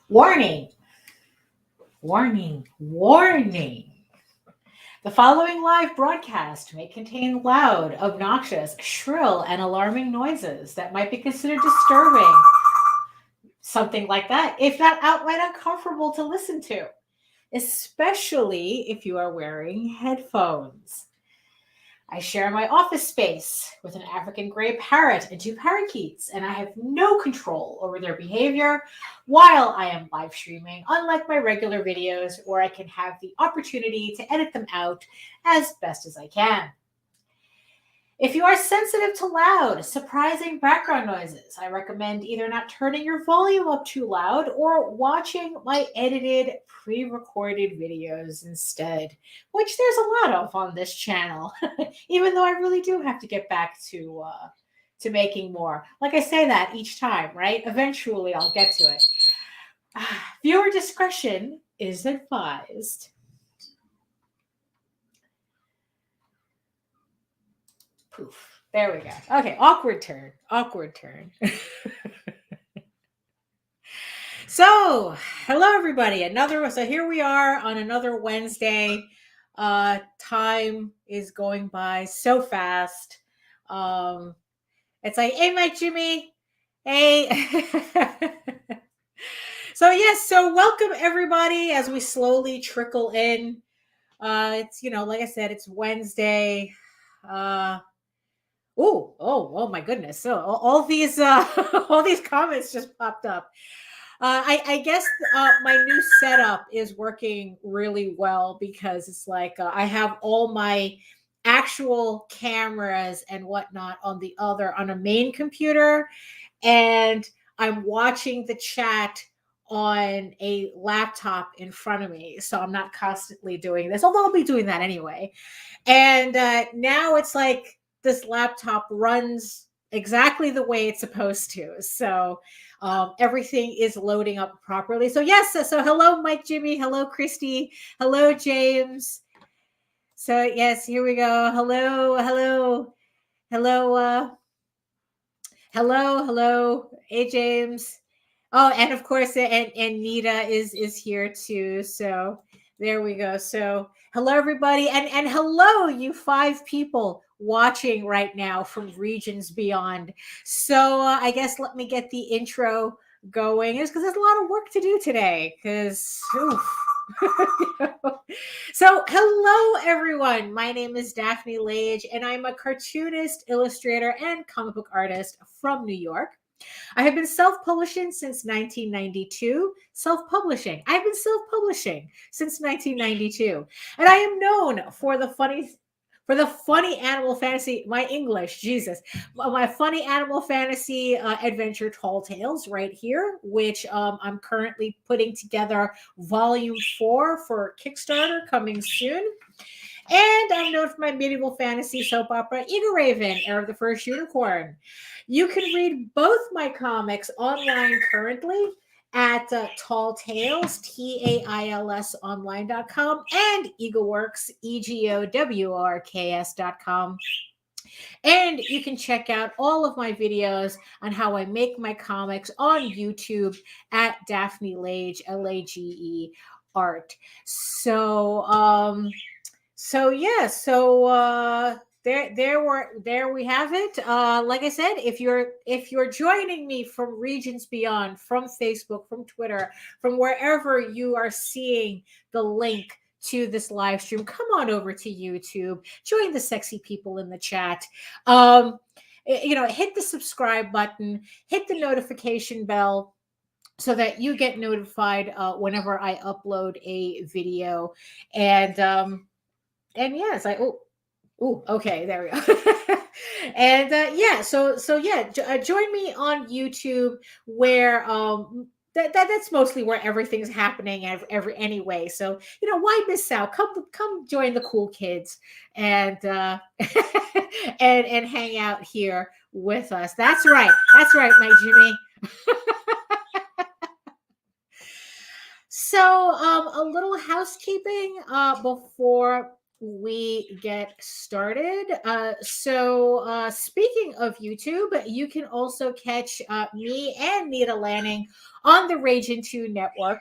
Warning, warning, warning. The following live broadcast may contain loud, obnoxious, shrill, and alarming noises that might be considered disturbing. Something like that, if not outright uncomfortable to listen to, especially if you are wearing headphones. I share my office space with an African gray parrot and two parakeets, and I have no control over their behavior while I am live streaming, unlike my regular videos where I can have the opportunity to edit them out as best as I can. If you are sensitive to loud, surprising background noises, I recommend either not turning your volume up too loud or watching my edited, pre-recorded videos instead, which there's a lot of on this channel, even though I really do have to get back to making more. Like I say that each time, right? Eventually I'll get to it. Viewer discretion is advised. Poof. There we go. Okay, awkward turn. Awkward turn. So, hello everybody. So here we are on another Wednesday. Time is going by so fast. It's like, hey, Mike, Jimmy. Hey. So yes, so welcome everybody as we slowly trickle in. It's, like I said, it's Wednesday. Oh my goodness. So all these all these comments just popped up. I guess my new setup is working really well because it's like I have all my actual cameras and whatnot on a main computer, and I'm watching the chat on a laptop in front of me. So I'm not constantly doing this, although I'll be doing that anyway. And now it's like this laptop runs exactly the way it's supposed to. So everything is loading up properly. So yes, so hello, Mike, Jimmy. Hello, Christy. Hello, James. So yes, here we go. Hello. Hey, James. Oh, and of course, and Nita is here too. So there we go. So hello, everybody, and hello, you 5 people watching right now from regions beyond. So I guess let me get the intro going, is because there's a lot of work to do today. Because So hello, everyone. My name is Daphne Lage, and I'm a cartoonist, illustrator, and comic book artist from New York. I have been self-publishing since 1992. I've been self-publishing since 1992. And I am known for the funny animal fantasy, my English, Jesus, my funny animal fantasy adventure Tall Tales right here, which I'm currently putting together volume 4 for Kickstarter coming soon. And I'm known for my medieval fantasy soap opera, EGORAVEN, Heir of the First Unicorn. You can read both my comics online currently at Tall Tales, TAILS online.com, and EgoWorks, EGOWRKS.com. And you can check out all of my videos on how I make my comics on YouTube at Daphne Lage, LAGE art. There we have it. Like I said, if you're joining me from regions beyond, from Facebook, from Twitter, from wherever you are seeing the link to this live stream, come on over to YouTube, join the sexy people in the chat. Hit the subscribe button, hit the notification bell, so that you get notified whenever I upload a video. And yes, okay, there we go. And join me on YouTube, where that's mostly where everything's happening anyway. So why miss out? Come join the cool kids and and hang out here with us. That's right, my Jimmy. So a little housekeeping before we get started. Speaking of YouTube, you can also catch me and Nita Lanning on the Rage Into Network,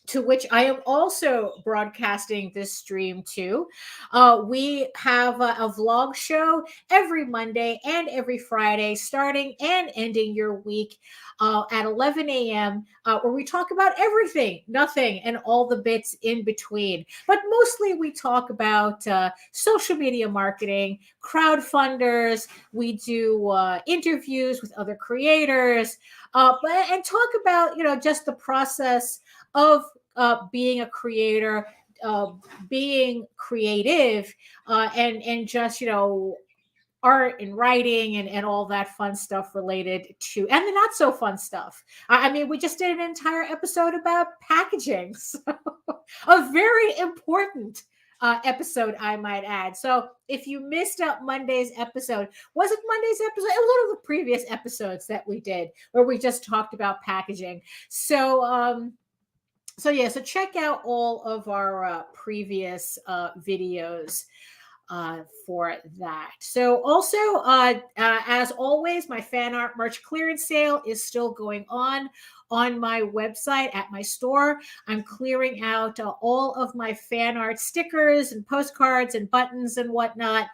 to which I am also broadcasting this stream to. We have a vlog show every Monday and every Friday, starting and ending your week at 11 a.m., where we talk about everything, nothing, and all the bits in between. But mostly we talk about social media marketing, crowdfunders. We do interviews with other creators, and talk about, just the process of being a creator, being creative, and just, art and writing and all that fun stuff related to, and the not so fun stuff. I mean, we just did an entire episode about packaging. So a very important episode, I might add. So if you missed out Monday's episode, was it Monday's episode? It was one of the previous episodes that we did where we just talked about packaging. So check out all of our previous videos for that. So also, as always, my fan art merch clearance sale is still going on my website at my store. I'm clearing out all of my fan art stickers and postcards and buttons and whatnot,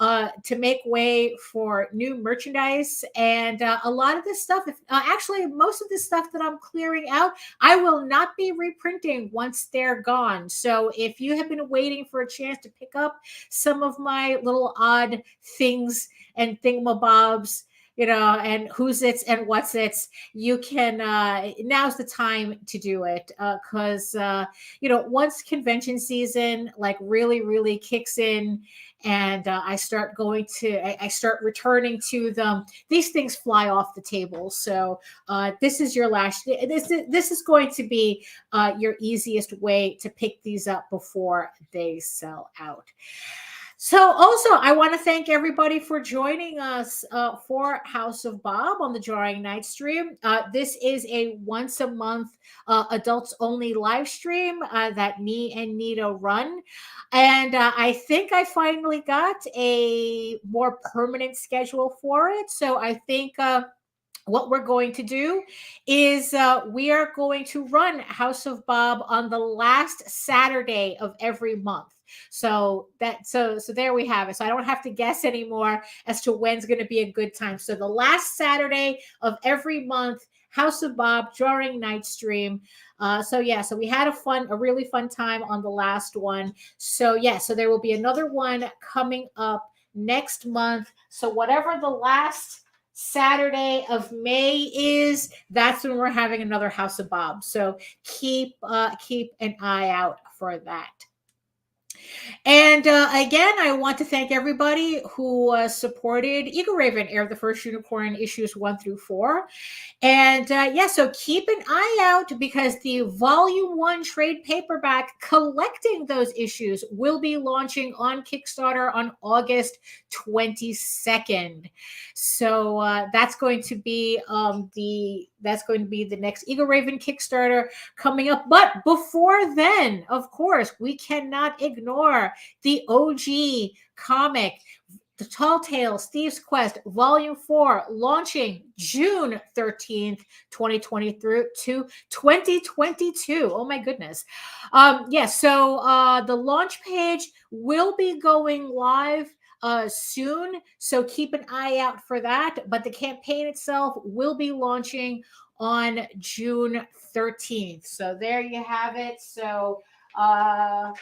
to make way for new merchandise. And a lot of this stuff, actually most of this stuff that I'm clearing out, I will not be reprinting once they're gone. So if you have been waiting for a chance to pick up some of my little odd things and thingamabobs, and who's it's and what's it's, you can, now's the time to do it. Cause, once convention season, like really kicks in, and I start returning to them, these things fly off the table. So this is your last, this is going to be your easiest way to pick these up before they sell out. So also, I want to thank everybody for joining us for House of Bob on the Drawing Night stream. This is a once a month adults only live stream that me and Nita run. And I think I finally got a more permanent schedule for it. So I think what we're going to do is we are going to run House of Bob on the last Saturday of every month. So there we have it. So I don't have to guess anymore as to when's going to be a good time. So the last Saturday of every month, House of Bob Drawing Night stream. So we had a really fun time on the last one. So there will be another one coming up next month. So whatever the last Saturday of May is, that's when we're having another House of Bob. So keep an eye out for that. And again, I want to thank everybody who supported EGORAVEN, Heir of the First Unicorn, issues 1 through 4. And so keep an eye out, because the Volume 1 trade paperback collecting those issues will be launching on Kickstarter on August 22nd. So that's going to be the next EGORAVEN Kickstarter coming up. But before then, of course, we cannot ignore the OG comic, The Tall Tales Thieves Quest Volume 4, launching June 13th, 2023 to 2022. Oh my goodness. The launch page will be going live soon, so keep an eye out for that. But the campaign itself will be launching on June 13th. So there you have it. So I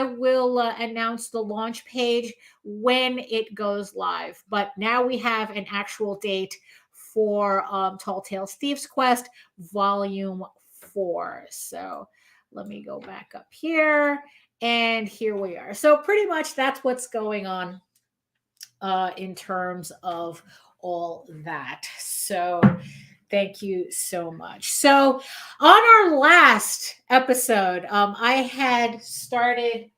will announce the launch page when it goes live. But now we have an actual date for Tall Tales Thieves Quest Volume 4. So let me go back up here. And here we are. So pretty much that's what's going on in terms of all that. So thank you so much. So on our last episode, I had started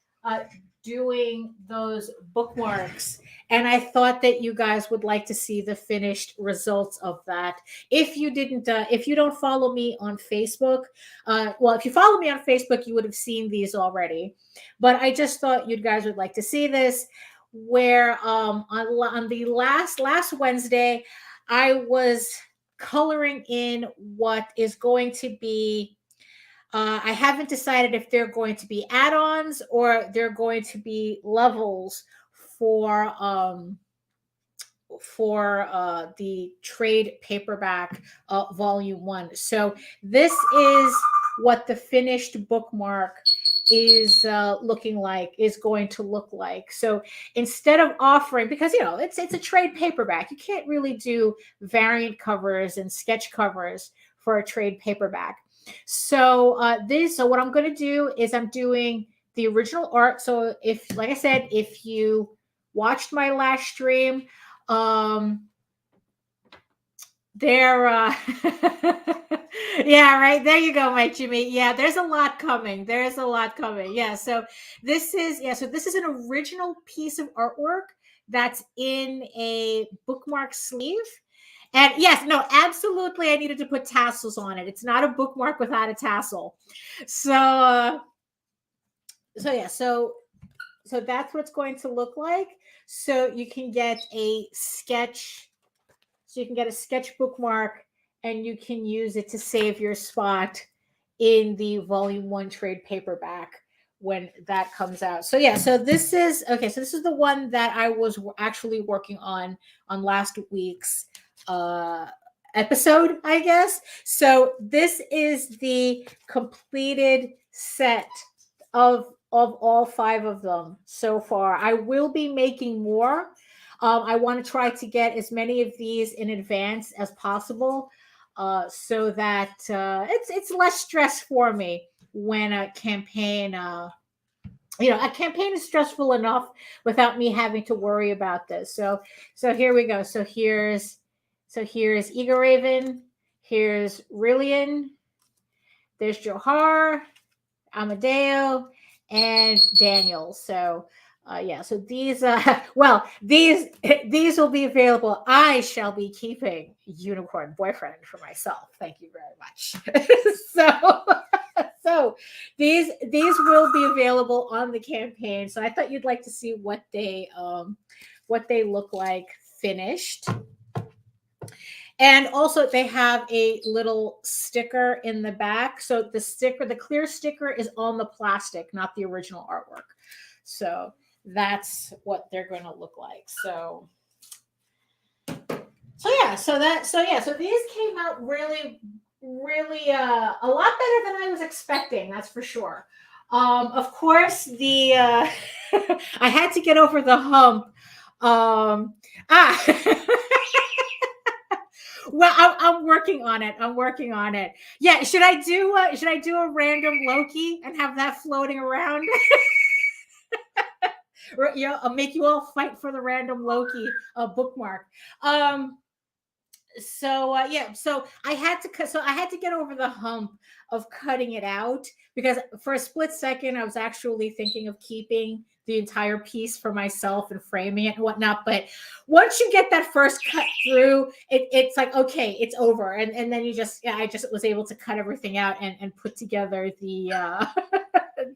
doing those bookmarks, And I thought that you guys would like to see the finished results of that. If you didn't, if you don't follow me on Facebook, well, if you follow me on Facebook, you would have seen these already. But I just thought you guys would like to see this. Where on the last Wednesday, I was coloring in what is going to be. I haven't decided if they're going to be add-ons or they're going to be levels for the trade paperback volume 1. So this is what the finished bookmark is going to look like. So instead of offering, because it's a trade paperback, you can't really do variant covers and sketch covers for a trade paperback. So what I'm going to do is I'm doing the original art. So like I said, if you watched my last stream, yeah, right. There you go, my Jimmy. Yeah, there's a lot coming. Yeah. So this is an original piece of artwork that's in a bookmark sleeve. And yes, no, absolutely, I needed to put tassels on it. It's not a bookmark without a tassel. So that's what it's going to look like. So you can get a sketch. So you can get a sketch bookmark, and you can use it to save your spot in the volume 1 trade paperback when that comes out. So yeah, so this is the one that I was actually working on last week's episode, I guess. So this is the completed set of all 5 of them so far. I will be making more. I want to try to get as many of these in advance as possible, so that it's less stress for me when a campaign. A campaign is stressful enough without me having to worry about this. So here we go. So here's EGORAVEN. Here's Rillian. There's Johar, Amadeo, and Daniel. So so these these will be available. I shall be keeping Unicorn Boyfriend for myself. Thank you very much. So these will be available on the campaign. So I thought you'd like to see what they look like finished. And also they have a little sticker in the back. So the clear sticker is on the plastic, not the original artwork. So that's what they're going to look like. So these came out really, really a lot better than I was expecting. That's for sure. Of course, I had to get over the hump. Well, I'm working on it. Yeah, should I do a random Loki and have that floating around? I'll make you all fight for the random Loki bookmark. So I had to get over the hump of cutting it out, because for a split second I was actually thinking of keeping the entire piece for myself and framing it and whatnot. But once you get that first cut through, it's like, okay, it's over. And then I just was able to cut everything out and put together the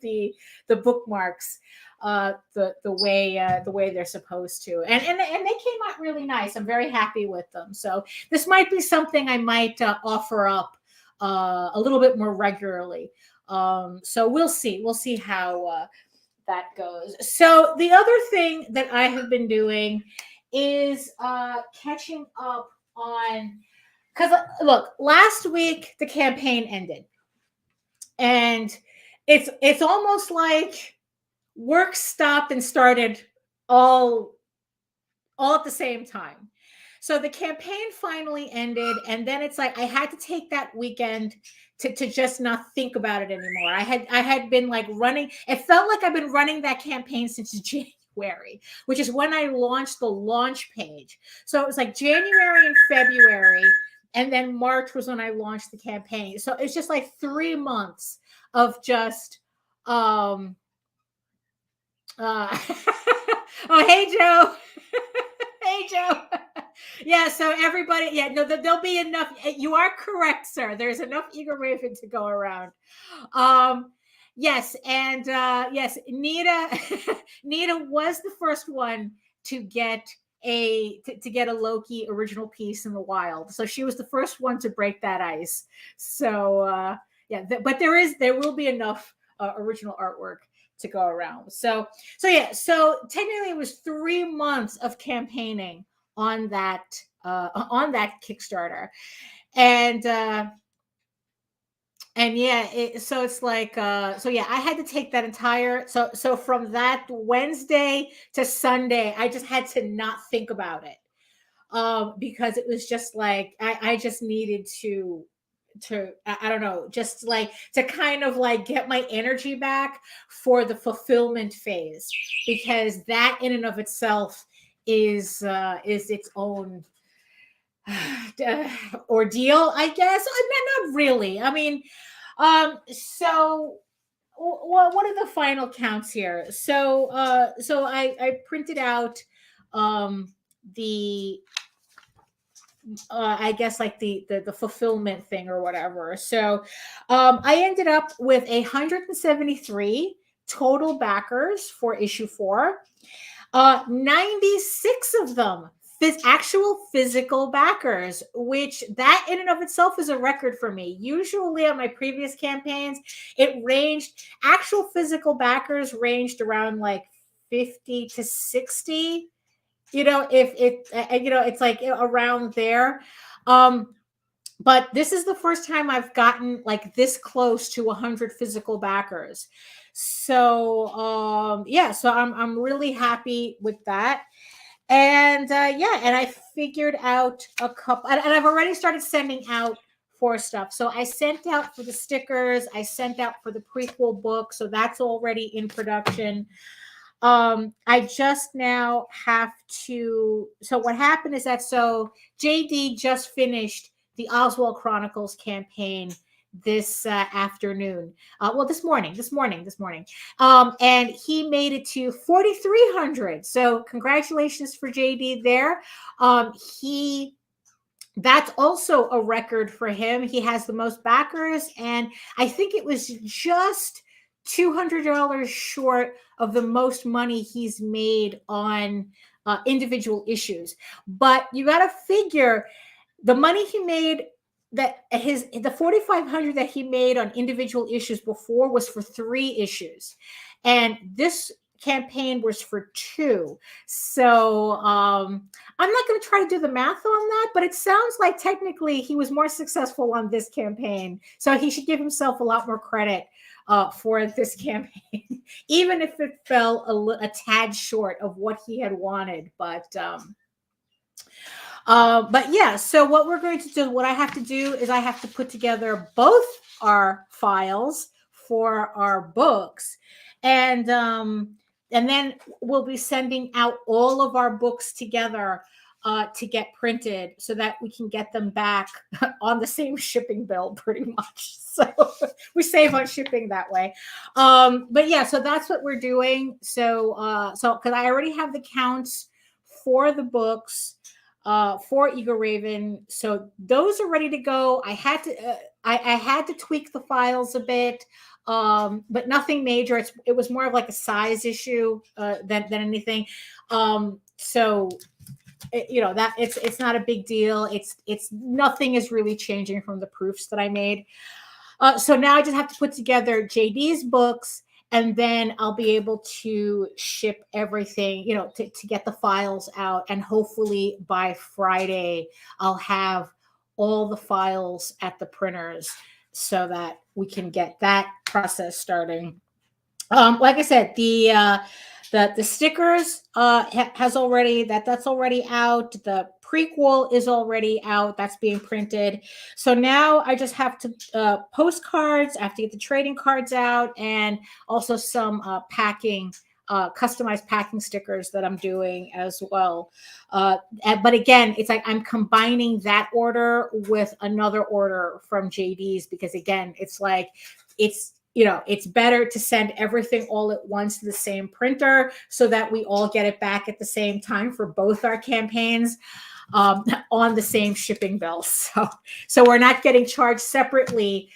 the bookmarks the way they're supposed to, and they came out really nice. I'm very happy with them. So this might be something I might offer up a little bit more regularly. So we'll see how that goes. So the other thing that I have been doing is catching up on, because look, last week the campaign ended, and it's almost like work stopped and started all at the same time. So the campaign finally ended, and then it's like I had to take that weekend to just not think about it anymore. I had been like running. It felt like I've been running that campaign since January, which is when I launched the launch page. So it was like January and February, and then March was when I launched the campaign. So it's just like 3 months of just oh, hey Joe. Hey, Joe. Yeah, so everybody, yeah, no, there'll be enough. You are correct, sir. There's enough EGORAVEN to go around. Um, yes, and yes, Nita, Nita was the first one to get to get a Loki original piece in the wild. So she was the first one to break that ice. So yeah, but there will be enough original artwork to go around. So yeah, so technically it was 3 months of campaigning on that Kickstarter, and yeah, so it's like so yeah, I had to take that entire so from that Wednesday to Sunday, I just had to not think about it, because it was just like I just needed to I don't know, just like to kind of like get my energy back for the fulfillment phase, because that in and of itself is its own ordeal, I guess. Not really. I mean, so what are the final counts here? So I printed out the I guess like the fulfillment thing or whatever. So I ended up with 173 total backers for issue 4. 96 of them actual physical backers, which that in and of itself is a record for me. Usually on my previous campaigns, it ranged, actual physical backers ranged around like 50 to 60. If it it's like around there. But this is the first time I've gotten like this close to 100 physical backers. So yeah, so I'm really happy with that. And yeah, and I figured out a couple, and I've already started sending out for stuff. So I sent out for the stickers, I sent out for the prequel book, so that's already in production. I just now have to, so what happened is that, so JD just finished the Oswald Chronicles campaign this afternoon. Well, this morning. And he made it to 4,300. So congratulations for JD there. That's also a record for him. He has the most backers, and I think it was just $200 short of the most money he's made on individual issues. But you got to figure the money he made, that the 4,500 that he made on individual issues before was for 3 issues, and this campaign was for 2. So I'm not going to try to do the math on that, but it sounds like technically he was more successful on this campaign, so he should give himself a lot more credit for this campaign, even if it fell a tad short of what he had wanted. But yeah, so what we're going to do, what I have to do is I have to put together both our files for our books, and then we'll be sending out all of our books together to get printed, so that we can get them back on the same shipping bill, pretty much. So we save on shipping that way. But yeah, so that's what we're doing. So because I already have the counts for the books for EGORAVEN, so those are ready to go. I had to I had to tweak the files a bit, but nothing major. It was more of like a size issue than anything. So that it's not a big deal. It's nothing is really changing from the proofs that I made. So now I just have to put together JD's books, and then I'll be able to ship everything, to get the files out. And hopefully by Friday, I'll have all the files at the printers so that we can get that process starting. Like I said, the stickers that's already out. The prequel is already out. That's being printed. So now I just have to postcards. I have to get the trading cards out, and also some customized packing stickers that I'm doing as well. But again, it's like I'm combining that order with another order from JD's, because again, it's like it's better to send everything all at once to the same printer so that we all get it back at the same time for both our campaigns, on the same shipping bill. So we're not getting charged separately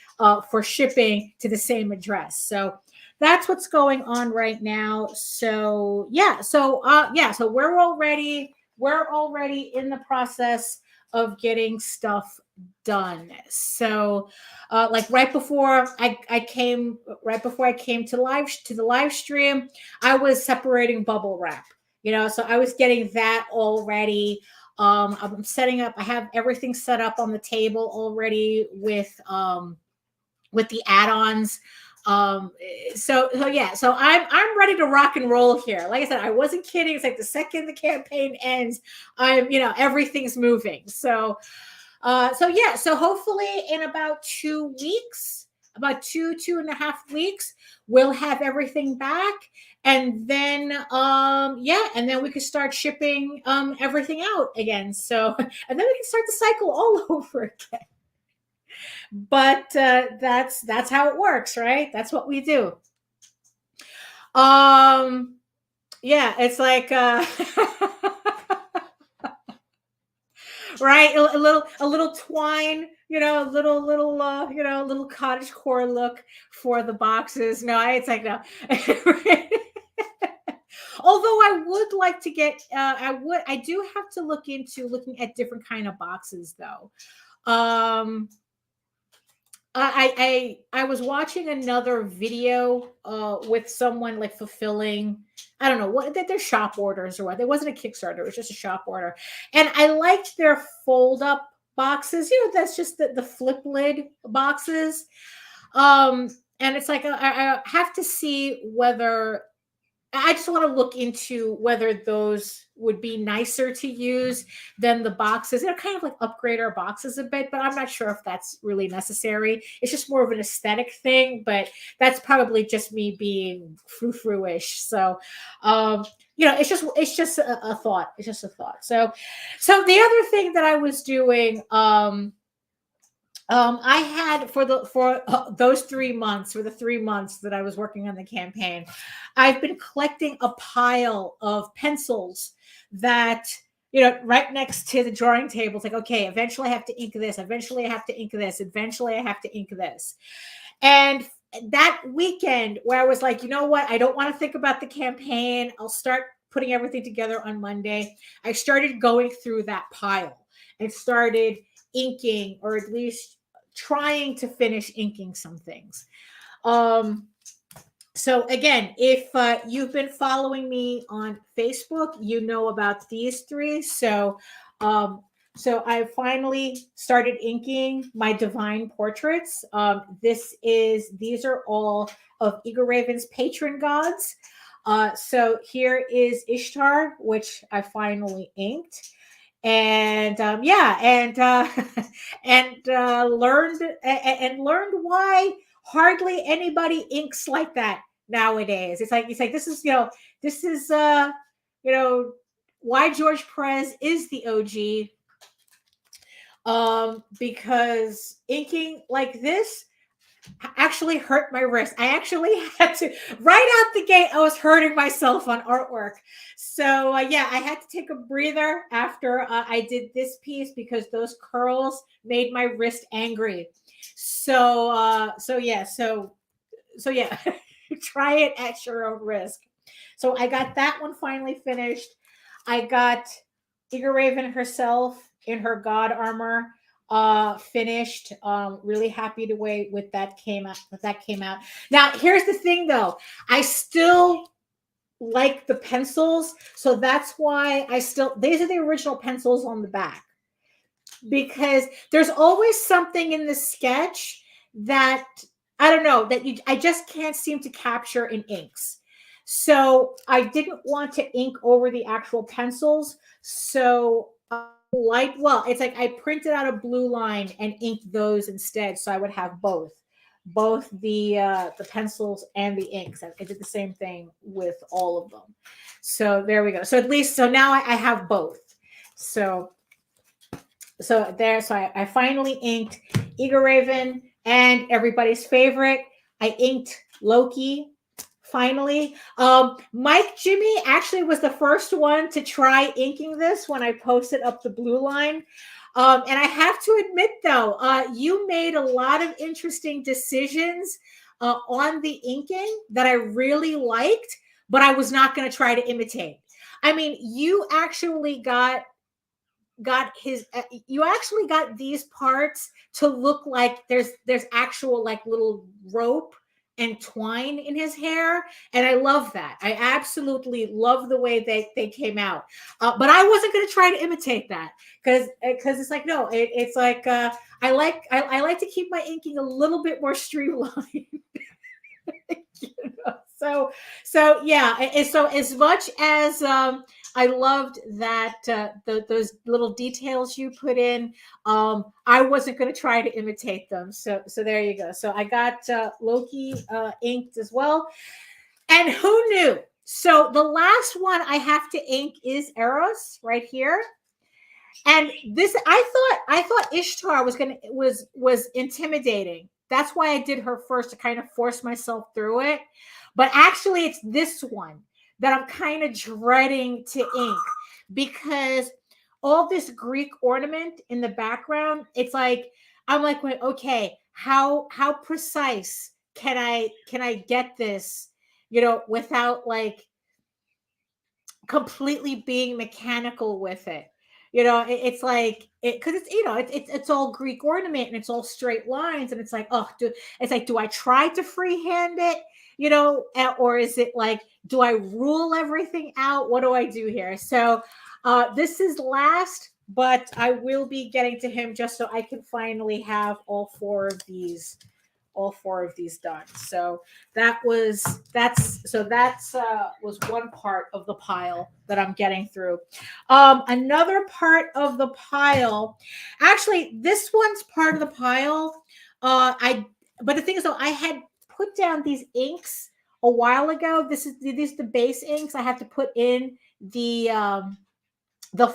for shipping to the same address. So that's what's going on right now. So so we're already in the process of getting stuff done. So like right before I came to the live stream, I was separating bubble wrap, so I was getting that all ready. I'm setting up, I have everything set up on the table already with the add-ons. So I'm ready to rock and roll here. Like I said, I wasn't kidding. It's like the second the campaign ends, everything's moving. So hopefully in about 2 weeks, about 2.5 weeks, we'll have everything back. And then, and then we could start shipping everything out again. So, and then we can start the cycle all over again. But that's how it works, right? That's what we do. It's like right, a little twine, a little cottage core look for the boxes. No, it's like no. Although I would like to get, I do have to look into looking at different kind of boxes though. I was watching another video with someone like fulfilling, I don't know what their shop orders or what. It wasn't a Kickstarter, it was just a shop order. And I liked their fold up boxes. That's just the flip lid boxes. And it's like I have to see whether I just want to look into whether those would be nicer to use than the boxes. They're kind of like upgrade our boxes a bit, but I'm not sure if that's really necessary. It's just more of an aesthetic thing, but that's probably just me being frou-frou-ish. So, it's just a thought. It's just a thought. So the other thing that I was doing, I had for those 3 months, for the 3 months that I was working on the campaign, I've been collecting a pile of pencils that, right next to the drawing table. It's like, okay, eventually I have to ink this. Eventually I have to ink this. Eventually I have to ink this. And that weekend where I was like, you know what? I don't want to think about the campaign. I'll start putting everything together on Monday. I started going through that pile and started inking, or at least trying to finish inking some things. So again, if you've been following me on Facebook, you know about these three. So I finally started inking my divine portraits. These are all of EGORAVEN's patron gods. So here is Ishtar, which I finally inked. And learned why hardly anybody inks like that nowadays. It's like this is why George Perez is the OG, because inking like this actually hurt my wrist. I actually had to, right out the gate, I was hurting myself on artwork. So I had to take a breather after I did this piece because those curls made my wrist angry. So try it at your own risk. So I got that one finally finished. I got EGORAVEN herself in her god armor finished. Really happy the way with that came out. Now here's the thing though, I still like the pencils, so that's why these are the original pencils on the back, because there's always something in the sketch that I don't know that I just can't seem to capture in inks. So I didn't want to ink over the actual pencils, so it's like I printed out a blue line and inked those instead, so I would have both the pencils and the inks. I did the same thing with all of them. So there we go. So now I have both. So I finally inked EGORAVEN and everybody's favorite, I inked Loki finally. Mike Jimmy actually was the first one to try inking this when I posted up the blue line. And I have to admit, though, you made a lot of interesting decisions on the inking that I really liked, but I was not going to try to imitate. I mean, you actually got his you actually got these parts to look like there's actual like little rope and twine in his hair, and I love that. I absolutely love the way they came out, but I wasn't going to try to imitate that because it's like, no, it's like I like to keep my inking a little bit more streamlined. You know? So yeah, and so as much as I loved that those little details you put in, I wasn't going to try to imitate them. So there you go. So I got Loki inked as well, and who knew? So the last one I have to ink is Eros right here. And this, I thought Ishtar was intimidating. That's why I did her first, to kind of force myself through it. But actually, it's this one that I'm kind of dreading to ink, because all this Greek ornament in the background, it's like, I'm like, wait, okay, how precise can I get this, without like completely being mechanical with it. It's like because it's all Greek ornament and it's all straight lines, and it's like, do I try to freehand it, or is it like, do I rule everything out? What do I do here? So this is last, but I will be getting to him just so I can finally have all four of these done. So that was one part of the pile that I'm getting through. Another part of the pile, actually, this one's part of the pile. But the thing is, though, I had put down these inks a while ago. These are the base inks. I have to put in the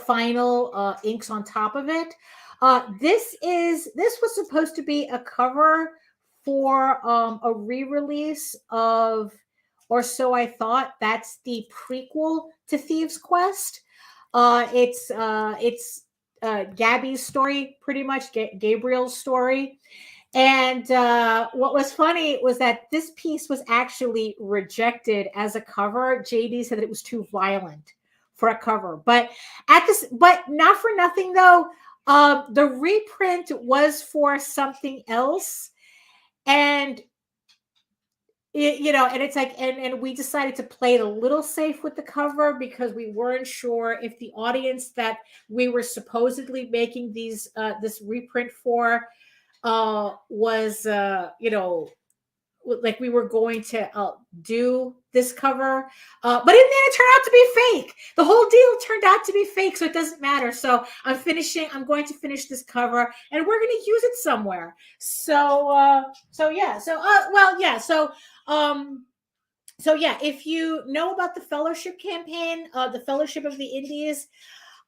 final inks on top of it. This was supposed to be a cover for a re-release of Or So I Thought. That's the prequel to Thieves Quest. It's Gabby's story, pretty much, Gabriel's story. And what was funny was that this piece was actually rejected as a cover. JD said that it was too violent for a cover. But not for nothing, though. The reprint was for something else. And and it's like, and we decided to play it a little safe with the cover, because we weren't sure if the audience that we were supposedly making this reprint for was like we were going to do this cover, but in the end it turned out to be fake. The whole deal turned out to be fake, so it doesn't matter. So I'm going to finish this cover, and we're going to use it somewhere. So if you know about the Fellowship campaign, the Fellowship of the Indies,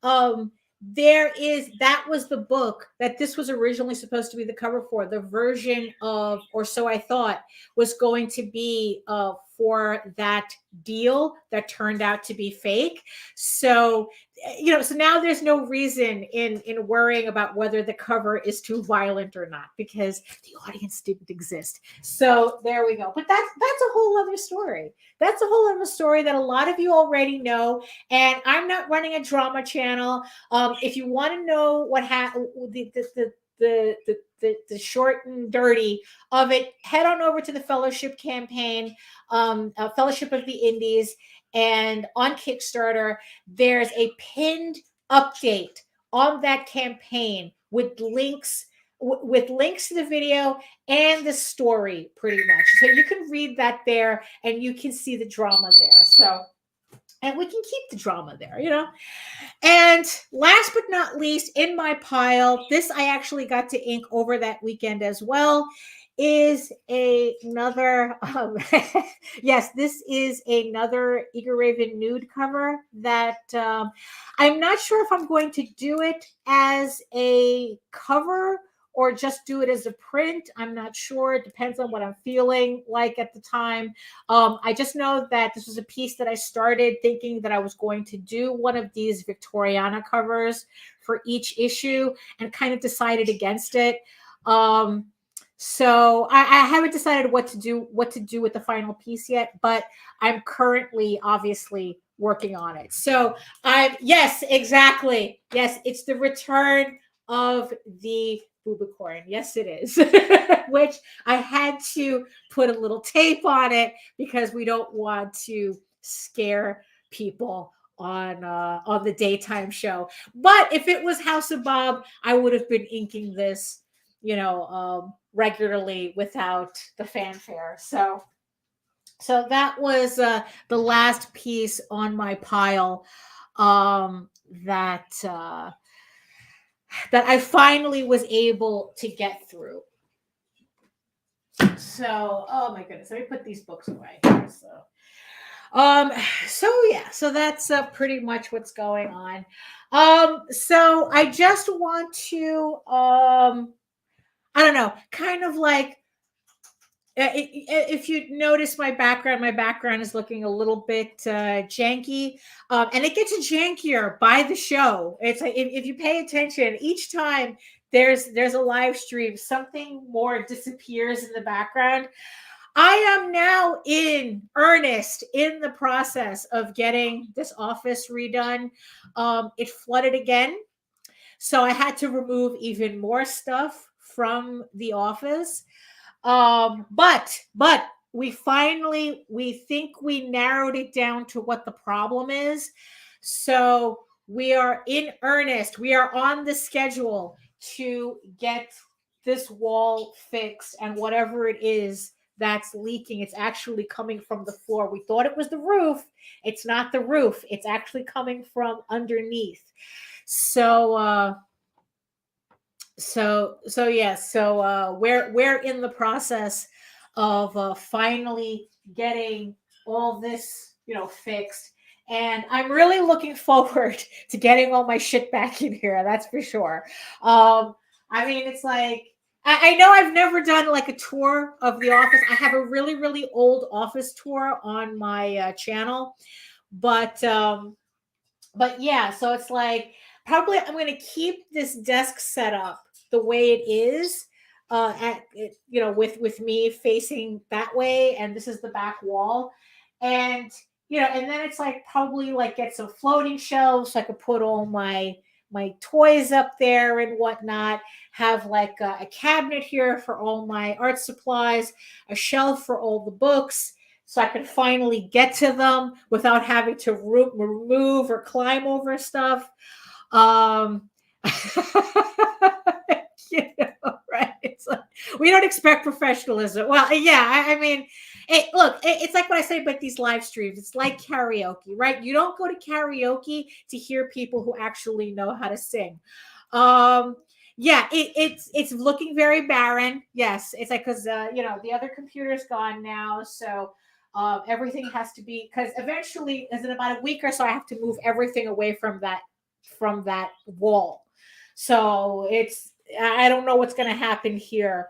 that was the book that this was originally supposed to be the cover for. The version of Or So I Thought was going to be for that deal that turned out to be fake. So so now there's no reason in worrying about whether the cover is too violent or not, because the audience didn't exist. So there we go. But that's a whole other story. That's a whole other story that a lot of you already know. And I'm not running a drama channel. If you want to know what happened, the short and dirty of it, head on over to the Fellowship campaign, Fellowship of the Indies, and on Kickstarter, there's a pinned update on that campaign with links to the video and the story, pretty much. So you can read that there, and you can see the drama there. So, and we can keep the drama there, And last but not least, in my pile, this I actually got to ink over that weekend as well, is another, yes, this is another EGORAVEN nude cover that I'm not sure if I'm going to do it as a cover or just do it as a print. I'm not sure. It depends on what I'm feeling like at the time. I just know that this was a piece that I started thinking that I was going to do one of these Victoriana covers for each issue, and kind of decided against it. So I haven't decided what to do with the final piece yet, but I'm currently obviously working on it. So yes, exactly. Yes, it's the return of the Boobicorn. Yes, it is. Which I had to put a little tape on it because we don't want to scare people on the daytime show. But if it was House of Bob, I would have been inking this, regularly without the fanfare. So that was the last piece on my pile, that I finally was able to get through. So, oh my goodness, let me put these books away. So that's pretty much what's going on. So I just want to, I don't know, kind of like, if you notice my background is looking a little bit janky, and it gets jankier by the show. It's like, if you pay attention, each time there's a live stream, something more disappears in the background. I am now in earnest in the process of getting this office redone. It flooded again, so I had to remove even more stuff from the office. But we think we narrowed it down to what the problem is. So we are in earnest. We are on the schedule to get this wall fixed, and whatever it is that's leaking, it's actually coming from the floor. We thought it was the roof. It's not the roof. It's actually coming from underneath. So we're in the process of finally getting all this, fixed, and I'm really looking forward to getting all my shit back in here. That's for sure. I mean, it's like, I know I've never done like a tour of the office. I have a really, really old office tour on my channel, but yeah. So it's like, probably I'm going to keep this desk set up the way it is, with me facing that way, and this is the back wall, and and then it's like, probably like get some floating shelves so I could put all my toys up there and whatnot. Have like a cabinet here for all my art supplies, a shelf for all the books, so I can finally get to them without having to remove or climb over stuff. Right? It's like, we don't expect professionalism. Well, yeah, I mean, it's like what I say about these live streams. It's like karaoke, right? You don't go to karaoke to hear people who actually know how to sing. Yeah, it's looking very barren. Yes, it's like, because the other computer's gone now, so everything has to be, because eventually, as in about a week or so, I have to move everything away from that wall. So I don't know what's going to happen here,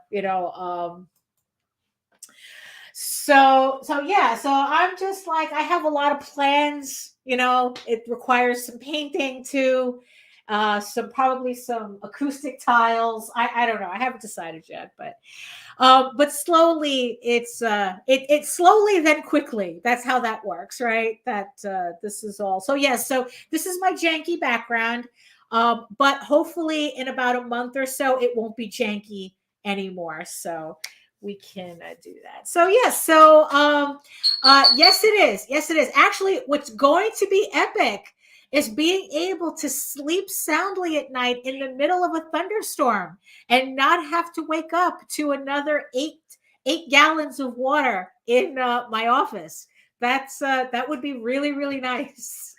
So yeah, so I'm just like, I have a lot of plans, it requires some painting too, probably some acoustic tiles. I don't know. I haven't decided yet, but slowly it's slowly then quickly. That's how that works, right? That this is all. So yes, so this is my janky background. But hopefully in about a month or so, it won't be janky anymore. So we can do that. So yes, yes it is. Yes it is. Actually, what's going to be epic is being able to sleep soundly at night in the middle of a thunderstorm and not have to wake up to another eight gallons of water in my office. That would be really, really nice.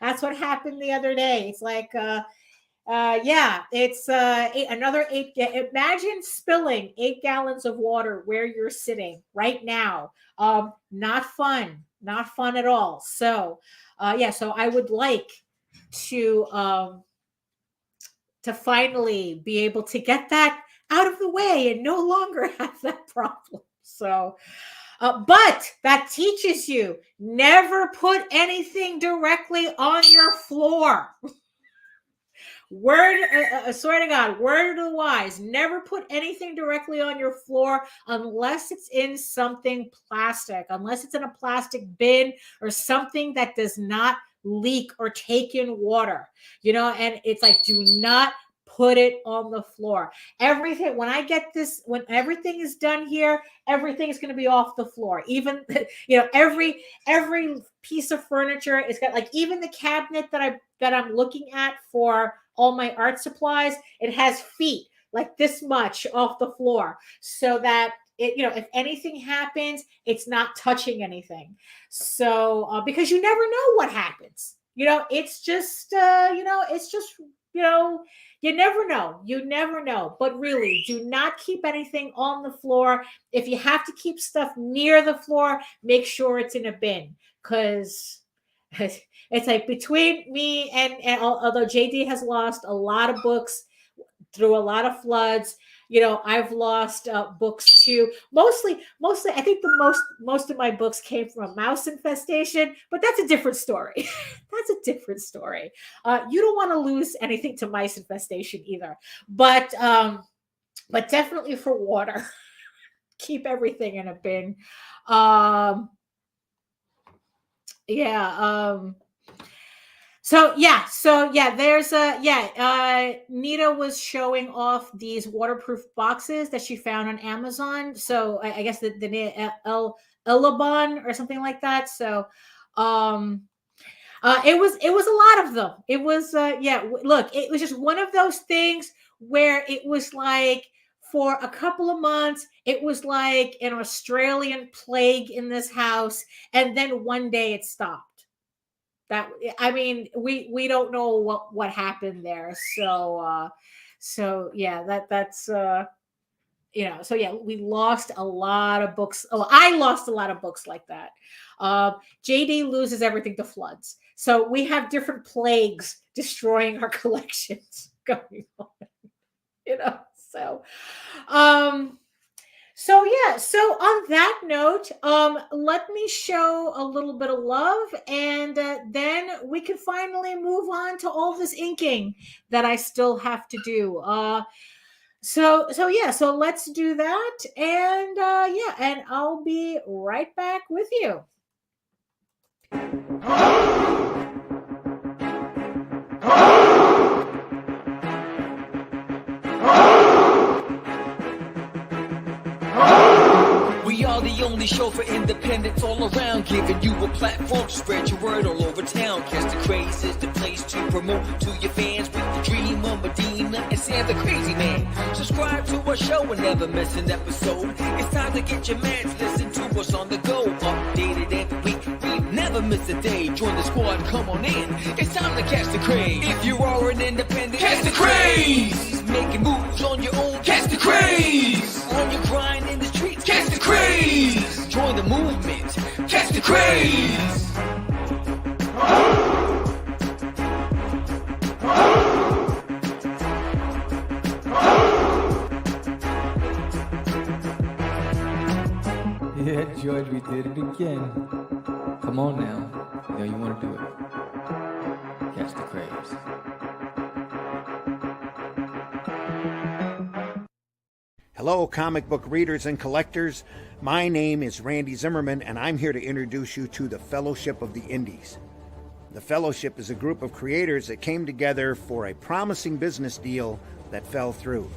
That's what happened the other day. It's like, yeah, it's another 8. Imagine spilling 8 gallons of water where you're sitting right now. Not fun at all. So, yeah, so I would like to finally be able to get that out of the way and no longer have that problem. So, but that teaches you never put anything directly on your floor. Word, I swear to God, word of the wise, never put anything directly on your floor unless it's in something plastic, unless it's in a plastic bin or something that does not leak or take in water, and it's like, do not put it on the floor. Everything, when I get this, when everything is done here, everything's going to be off the floor. Even, every piece of furniture, it's got, like, even the cabinet that I'm looking at for all my art supplies, it has feet like this much off the floor, so that if anything happens, it's not touching anything. So because you never know what happens, it's just you never know. You never know. But really, do not keep anything on the floor. If you have to keep stuff near the floor, make sure it's in a bin, because it's like, between me and although JD has lost a lot of books through a lot of floods, I've lost books too. Mostly, I think most of my books came from a mouse infestation, but that's a different story. That's a different story. You don't want to lose anything to mice infestation either, but definitely for water, keep everything in a bin. There's Nita was showing off these waterproof boxes that she found on Amazon. So I guess the name Elabon or something like that. So it was a lot of them. It was look, it was just one of those things where it was like, for a couple of months, it was like an Australian plague in this house, and then one day it stopped. That, I mean, we don't know what happened there. So we lost a lot of books. Oh, I lost a lot of books like that. JD loses everything to floods. So we have different plagues destroying our collections going on. So on that note, let me show a little bit of love, and then we can finally move on to all this inking that I still have to do. So let's do that, and and I'll be right back with you. We are the only show for independents all around, giving you a platform to spread your word all over town. Catch the Craze is the place to promote to your fans with the Dreamer, Medina, and Sam the Crazy Man. Subscribe to our show and never miss an episode. It's time to get your mans, listen to us on the go. Updated every week, we never miss a day. Join the squad, come on in. It's time to catch the craze. If you are an independent, catch the craze. Making moves on your own, catch the craze. On your grind in the streets, catch the craze. Join the movement, catch the craze. Yeah, George, we did it again. Come on now. You know you want to do it. Catch the craze. Hello, comic book readers and collectors. My name is Randy Zimmerman, and I'm here to introduce you to the Fellowship of the Indies. The Fellowship is a group of creators that came together for a promising business deal that fell through.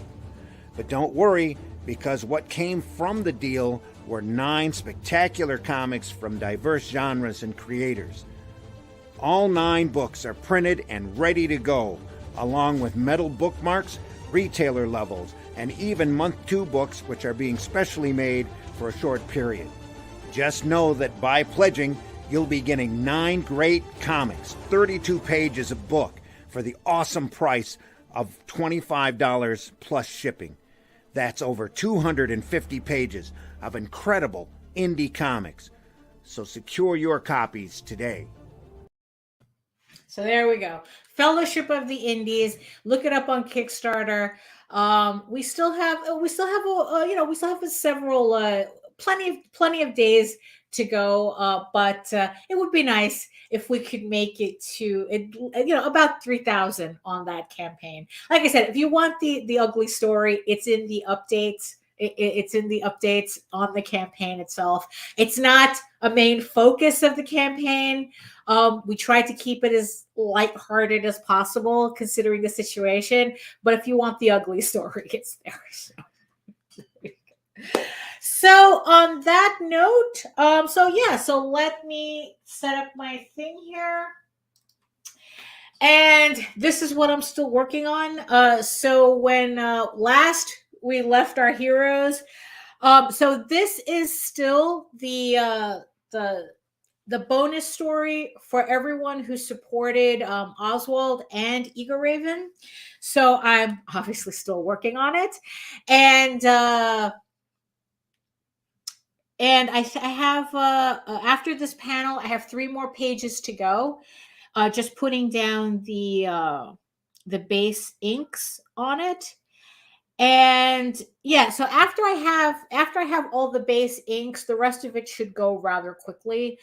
But don't worry, because what came from the deal were 9 spectacular comics from diverse genres and creators. All 9 books are printed and ready to go, along with metal bookmarks, retailer levels, and even month 2 books, which are being specially made for a short period. Just know that by pledging, you'll be getting 9 great comics, 32 pages a book, for the awesome price of $25 plus shipping. That's over 250 pages of incredible indie comics. So secure your copies today. So there we go. Fellowship of the Indies. Look it up on Kickstarter. We still have several plenty of days to go. But it would be nice if we could make it to about 3,000 on that campaign. Like I said, if you want the ugly story, it's in the updates. It's in the updates on the campaign itself. It's not a main focus of the campaign. We try to keep it as lighthearted as possible, considering the situation. But if you want the ugly story, it's there. So on that note, so let me set up my thing here. And this is what I'm still working on. So when last we left our heroes, so this is still the bonus story for everyone who supported Oswald and EGORAVEN. So I'm obviously still working on it, and I have after this panel, I have 3 more pages to go. Just putting down the base inks on it. And yeah, so after I have all the base inks, the rest of it should go rather quickly,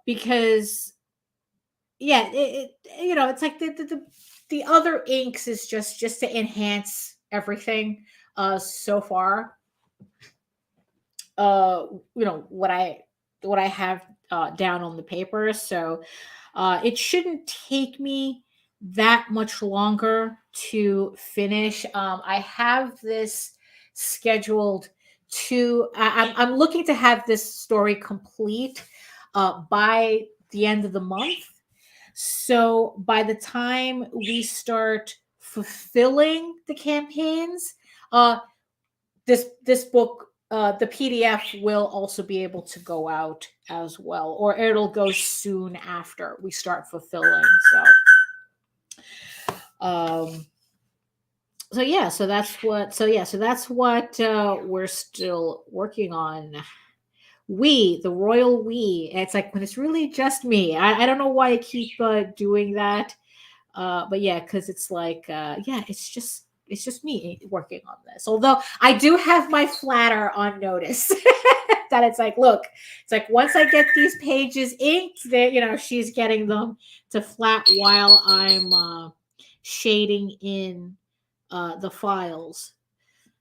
because it's like the other inks is just to enhance everything so far. What I have down on the paper, so it shouldn't take me that much longer to finish. I have this scheduled to. I'm looking to have this story complete by the end of the month. So by the time we start fulfilling the campaigns, this book, the PDF, will also be able to go out as well, or it'll go soon after we start fulfilling. So that's what we're still working on. The royal we. It's like when it's really just me. I don't know why I keep doing that, but yeah, because it's like it's just me working on this. Although I do have my flatter on notice that it's like, look, it's like once I get these pages inked, she's getting them to flat while I'm shading in the files.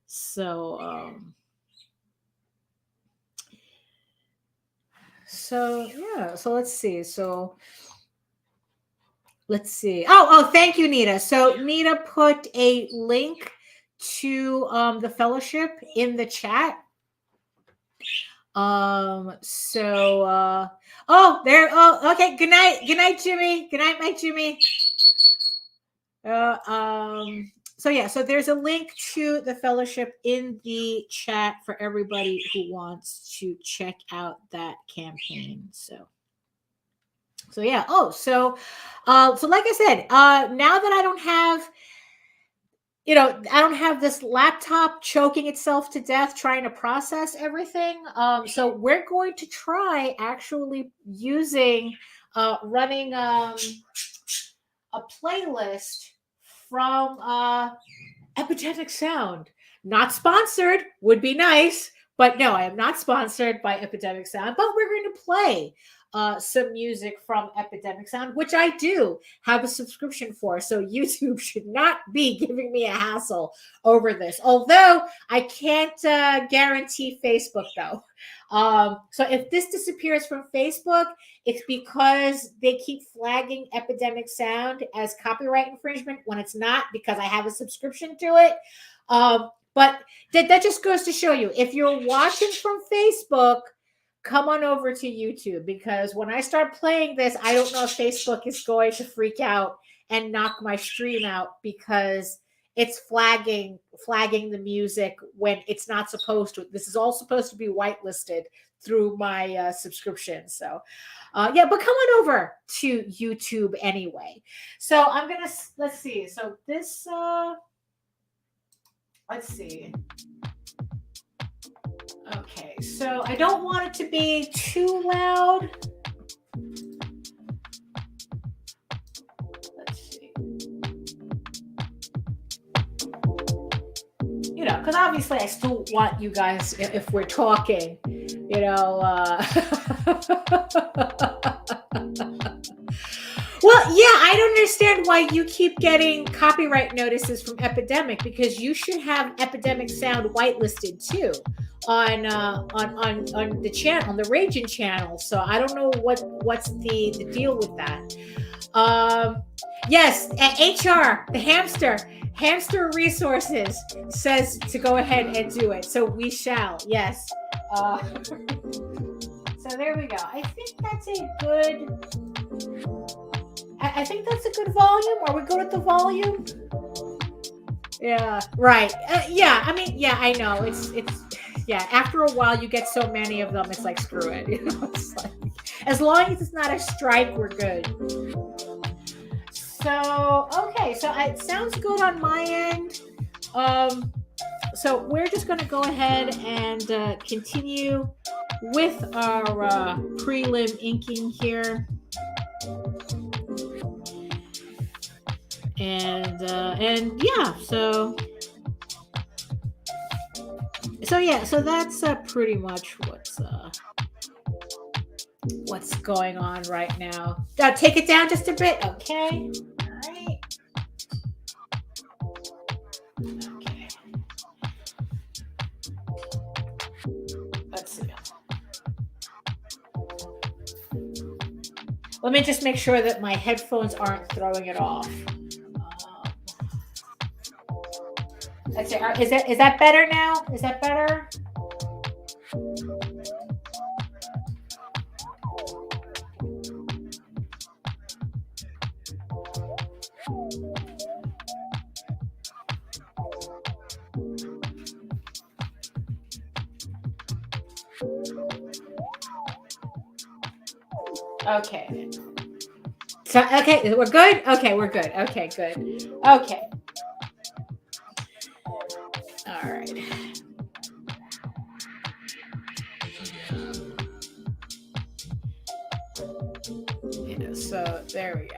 So let's see. Let's see. Oh, thank you, Nita. So Nita put a link to the fellowship in the chat. Okay. Good night, Jimmy. Good night, Mike Jimmy. So there's a link to the fellowship in the chat for everybody who wants to check out that campaign. So yeah. So like I said, now that I don't have this laptop choking itself to death trying to process everything. So we're going to try actually running a playlist from Epidemic Sound. Not sponsored, would be nice, but no, I am not sponsored by Epidemic Sound, but we're going to play some music from Epidemic Sound, which I do have a subscription for. So YouTube should not be giving me a hassle over this. Although I can't guarantee Facebook though. So if this disappears from Facebook, it's because they keep flagging Epidemic Sound as copyright infringement when it's not, because I have a subscription to it. But that just goes to show you, if you're watching from Facebook, come on over to YouTube, because when I start playing this, I don't know if Facebook is going to freak out and knock my stream out because it's flagging the music when it's not supposed to. This is all supposed to be whitelisted through my subscription. So but come on over to YouTube anyway. So let's see. So this, let's see. Okay, so I don't want it to be too loud. Let's see. because obviously I still want you guys, if we're talking, Well, yeah, I don't understand why you keep getting copyright notices from Epidemic, because you should have Epidemic Sound whitelisted too on the channel, on the Raging channel. So I don't know what's the deal with that. Yes, HR, the hamster resources says to go ahead and do it. So we shall. Yes. So there we go. I think that's a good volume. Are we good at the volume? Yeah, right. Yeah, I mean, yeah, I know. It's yeah, after a while you get so many of them, it's like, screw it. It's like, as long as it's not a strike, we're good. So, okay, so it sounds good on my end. So we're just going to go ahead and continue with our prelim inking here. And yeah, so yeah, so that's pretty much what's going on right now. Take it down just a bit, okay? All right. Okay. Let's see. Let me just make sure that my headphones aren't throwing it off. Let's see. Is that better now? Is that better? Okay. So, okay, we're good? Okay, we're good. Okay, good. Okay. All right. Yeah, so there we go.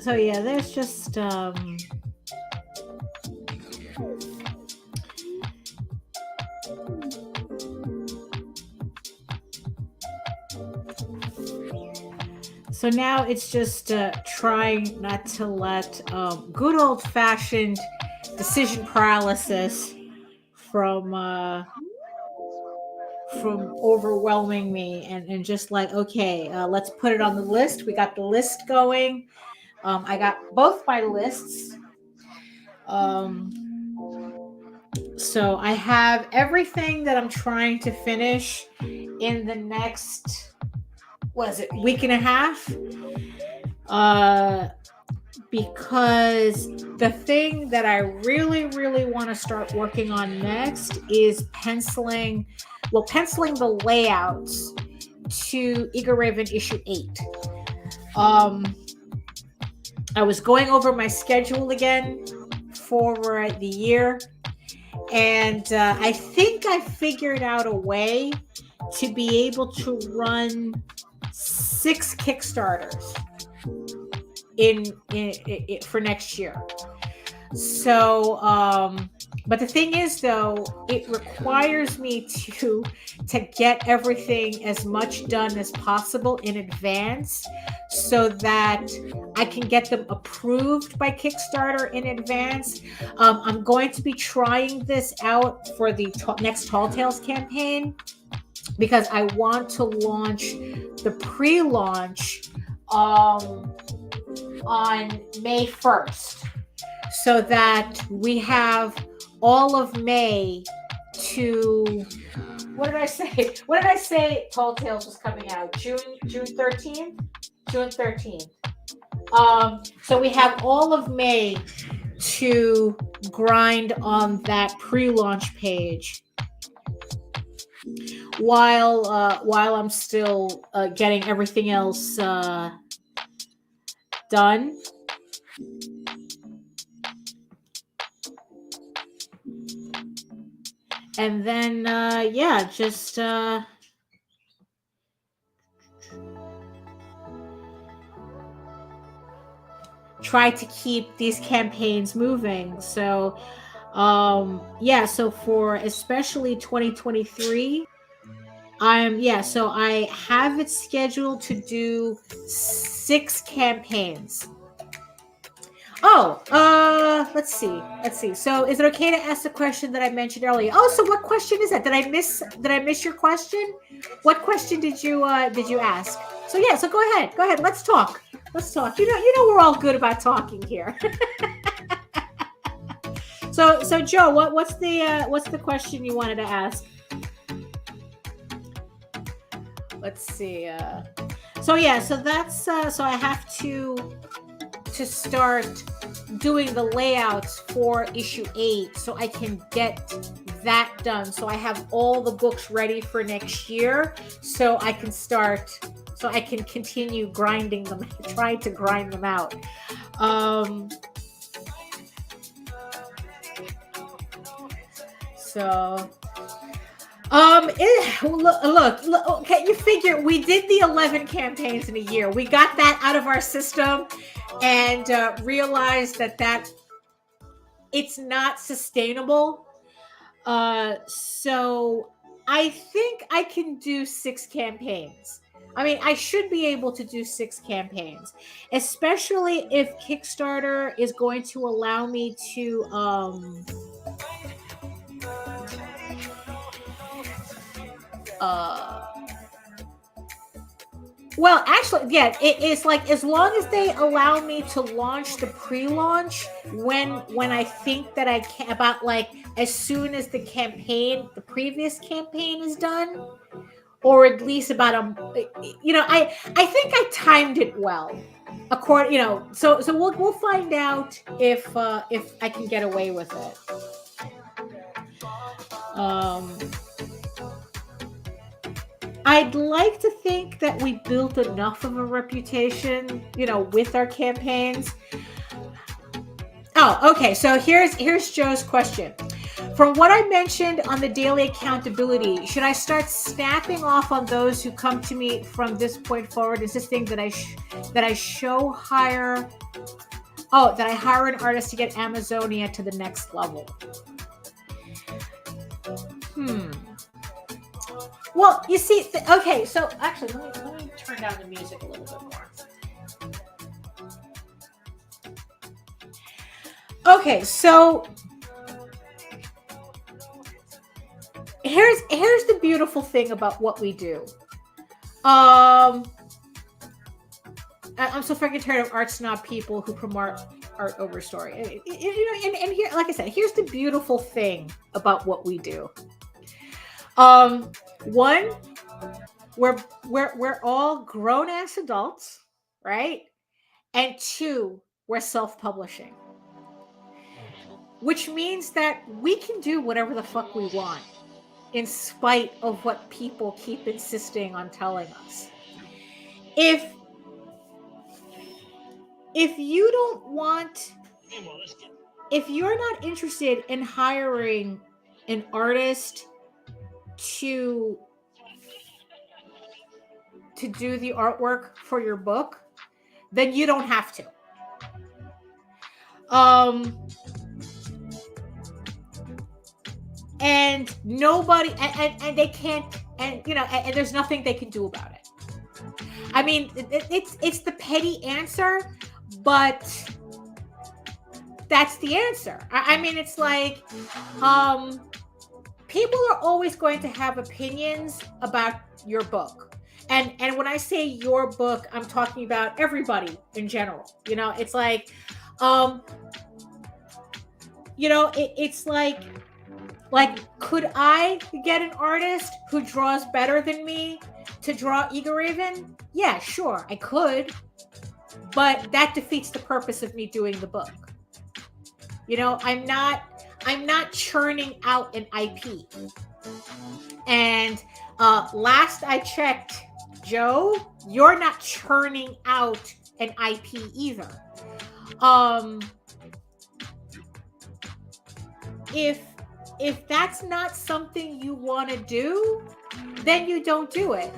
So yeah, there's just so now it's just trying not to let good old-fashioned decision paralysis from overwhelming me, and just like, okay, let's put it on the list. We got the list going. I got both my lists. So I have everything that I'm trying to finish in the next, week and a half? Because the thing that I really, really want to start working on next is penciling the layouts to EGORAVEN issue 8. I was going over my schedule again for the year, and I think I figured out a way to be able to run 6 Kickstarters in for next year. So, but the thing is, though, it requires me to get everything as much done as possible in advance, so that I can get them approved by Kickstarter in advance. I'm going to be trying this out for the next Tall Tales campaign, because I want to launch the pre-launch on May 1st, so that we have all of May to, what did I say? Tall Tales was coming out June 13th. June 13th. So we have all of May to grind on that pre-launch page while I'm still getting everything else done. And then just try to keep these campaigns moving. So so for especially 2023, so I have it scheduled to do 6 campaigns. Let's see. So is it okay to ask the question that I mentioned earlier? Oh, so what question is that? Did I miss your question? What question did you ask? So go ahead. Let's talk. You know we're all good about talking here. So Joe, what's the question you wanted to ask? Let's see. So that's so I have to start doing the layouts for issue 8 so I can get that done. So I have all the books ready for next year so I can continue grinding them, trying to grind them out. Look, okay, you figure we did the 11 campaigns in a year. We got that out of our system and realized that it's not sustainable. So I think I can do 6 campaigns. I mean, I should be able to do 6 campaigns, especially if Kickstarter is going to allow me to well, actually, it's like as long as they allow me to launch the pre-launch when I think that I can, about like as soon as the previous campaign is done, or at least about I think I timed it well. So we'll find out if I can get away with it. I'd like to think that we built enough of a reputation, with our campaigns. Oh, okay. So here's Joe's question. From what I mentioned on the daily accountability, should I start snapping off on those who come to me from this point forward? Is this thing that I hire an artist to get Amazonia to the next level? Well, you see, okay, so actually, let me turn down the music a little bit more. Okay, so here's the beautiful thing about what we do. I'm so fucking tired of art snob people who promote art over story. And here, like I said, here's the beautiful thing about what we do. One, we're all grown-ass adults, right? And 2, we're self-publishing. Which means that we can do whatever the fuck we want, in spite of what people keep insisting on telling us. If you're not interested in hiring an artist to do the artwork for your book, then you don't have to. And nobody, and they can't, and there's nothing they can do about it. I mean, it's the petty answer, but that's the answer. I mean, it's like, people are always going to have opinions about your book. And when I say your book, I'm talking about everybody in general. It's like, it's like, could I get an artist who draws better than me to draw EGORAVEN? Yeah, sure, I could. But that defeats the purpose of me doing the book. You know, I'm not churning out an IP. And last I checked, Joe, you're not churning out an IP either. If that's not something you want to do, then you don't do it.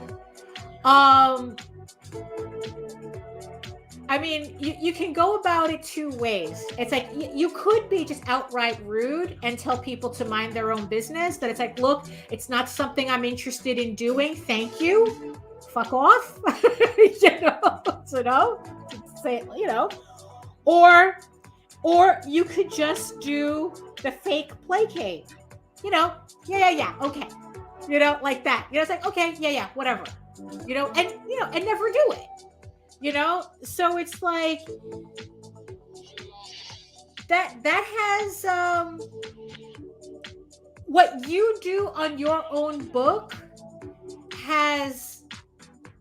I mean, you can go about it two ways. It's like you could be just outright rude and tell people to mind their own business. That it's like, look, it's not something I'm interested in doing. Thank you. Fuck off. So no, say, or you could just do the fake placate. Yeah, okay. Like that. It's like, okay, yeah, whatever. And never do it. So it's like that has what you do on your own book has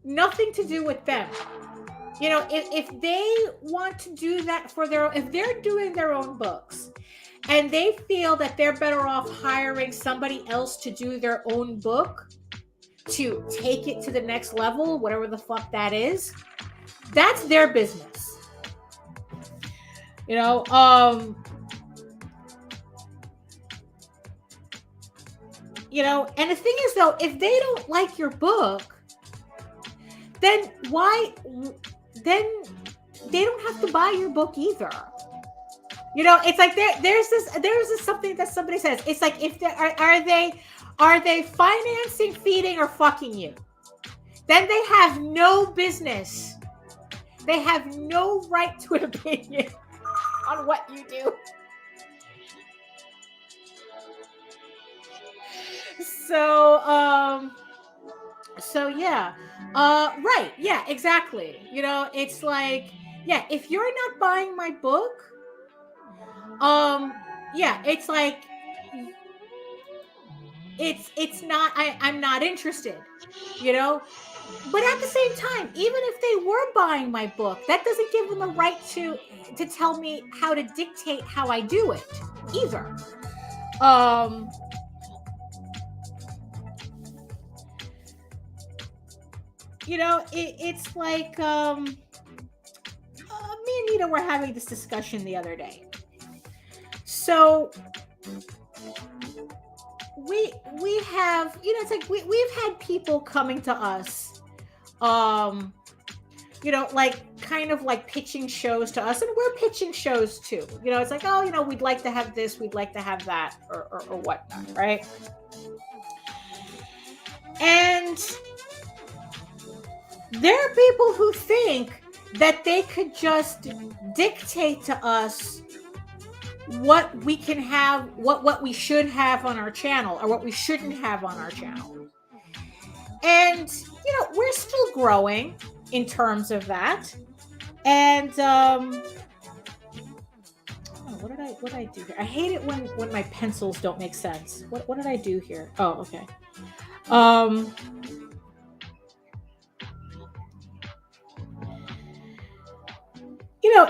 nothing to do with them. If they want to do that if they're doing their own books and they feel that they're better off hiring somebody else to do their own book to take it to the next level, whatever the fuck that is, that's their business. And the thing is though, if they don't like your book, then they don't have to buy your book either. It's like there's this something that somebody says. It's like, if are they financing, feeding, or fucking you? Then they have no business. They have no right to an opinion on what you do. So yeah. Right. Yeah, exactly. It's like, yeah, if you're not buying my book, yeah, it's like, it's not, I'm not interested, But at the same time, even if they were buying my book, that doesn't give them a right to tell me how to dictate how I do it either. It's like me and Nita were having this discussion the other day. So we have, it's like we've had people coming to us, like kind of like pitching shows to us, and we're pitching shows too. It's like, oh, we'd like to have this, we'd like to have that, or whatnot, right? And there are people who think that they could just dictate to us what we can have, what we should have on our channel, or what we shouldn't have on our channel. And, we're still growing in terms of that. And, what did I do here? I hate it when my pencils don't make sense. What did I do here? Oh, okay.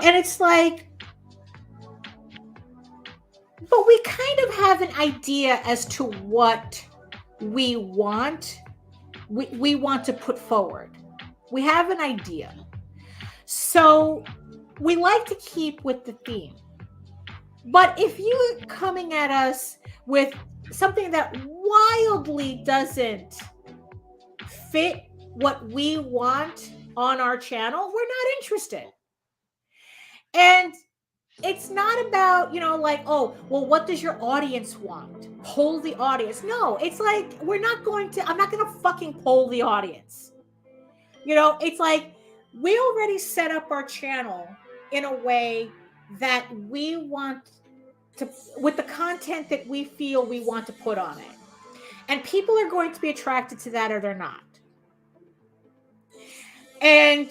And it's like, but we kind of have an idea as to what we want. We want to put forward. We have an idea. So we like to keep with the theme. But if you're coming at us with something that wildly doesn't fit what we want on our channel, we're not interested. And it's not about, like, oh, well, what does your audience want? Poll the audience. No, it's like, I'm not going to fucking poll the audience. It's like, we already set up our channel in a way that we want to, with the content that we feel we want to put on it. And people are going to be attracted to that or they're not. And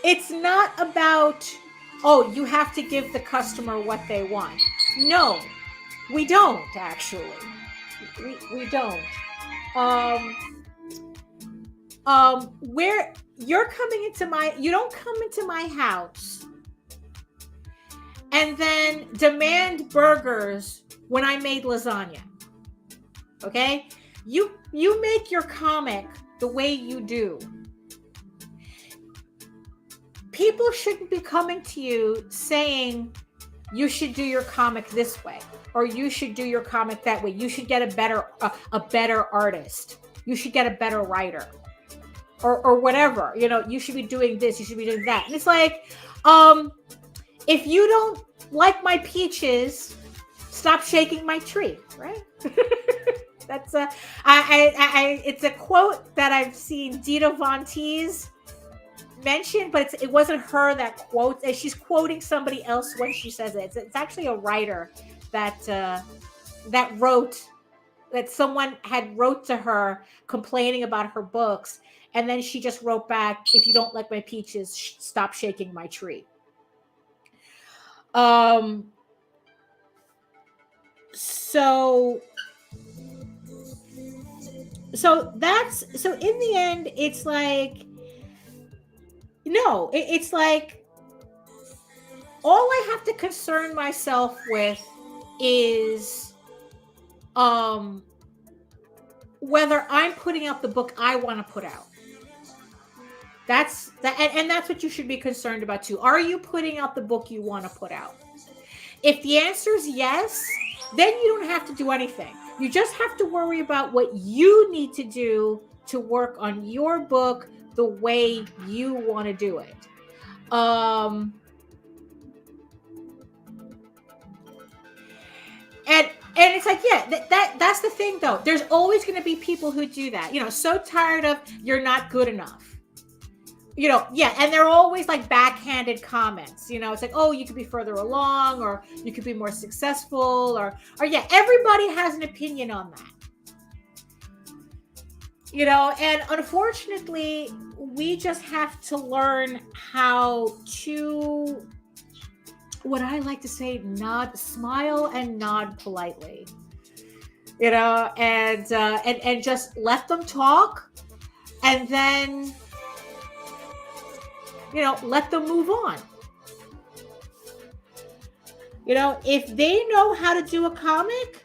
it's not about, oh, you have to give the customer what they want. No, we don't, actually. We don't. where you're coming into you don't come into my house and then demand burgers when I made lasagna. Okay? You make your comic the way you do. People shouldn't be coming to you saying you should do your comic this way or you should do your comic that way. You should get a better artist. You should get a better writer. Or whatever, you should be doing this, you should be doing that. And it's like, if you don't like my peaches, stop shaking my tree, right? That's it's a quote that I've seen Dita Von Teese mention, but it wasn't her that quotes. She's quoting somebody else when she says it. It's actually a writer that someone had wrote to her complaining about her books. And then she just wrote back, if you don't like my peaches, stop shaking my tree. So in the end, it's like, no, it's like, all I have to concern myself with is, whether I'm putting out the book I want to put out. That's what you should be concerned about too. Are you putting out the book you want to put out? If the answer is yes, then you don't have to do anything. You just have to worry about what you need to do to work on your book the way you want to do it. And it's like, yeah, that's the thing though. There's always going to be people who do that. So tired of you're not good enough. Yeah, and they're always like backhanded comments. It's like, oh, you could be further along, or you could be more successful, or yeah, everybody has an opinion on that. And unfortunately, we just have to learn how to, what I like to say, smile and nod politely, and just let them talk, and then, let them move on. If they know how to do a comic,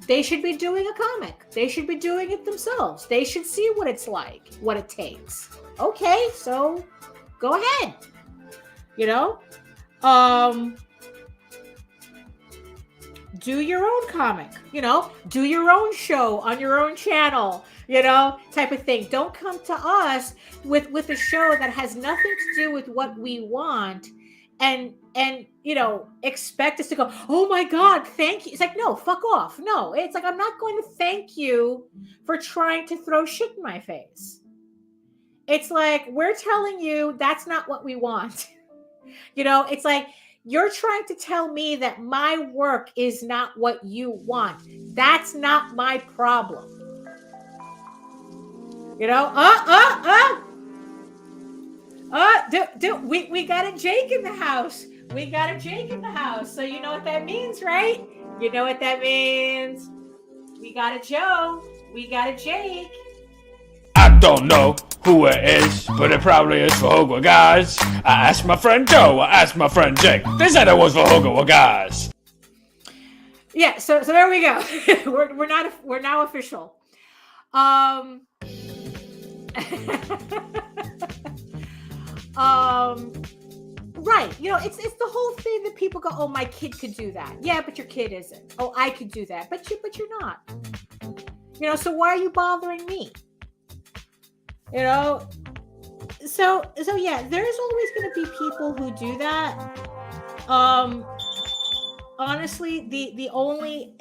they should be doing a comic. They should be doing it themselves. They should see what it's like, what it takes. Okay, so go ahead. Do your own comic, do your own show on your own channel, type of thing. Don't come to us with a show that has nothing to do with what we want and expect us to go, oh my God, thank you. It's like, no, fuck off. No, it's like, I'm not going to thank you for trying to throw shit in my face. It's like, we're telling you that's not what we want. It's like, you're trying to tell me that my work is not what you want. That's not my problem. We got a Jake in the house. We got a Jake in the house. So you know what that means, right? You know what that means. We got a Joe. We got a Jake. I don't know who it is, but it probably is for Hogo Guys. I asked my friend Joe, I asked my friend Jake. They said it was for Hogo Guys. Yeah, so there we go. we're now official. Right. It's the whole thing that people go, oh, my kid could do that. Yeah, but your kid isn't. Oh, I could do that. But you're not. So why are you bothering me? So yeah, there's always going to be people who do that. Honestly, the only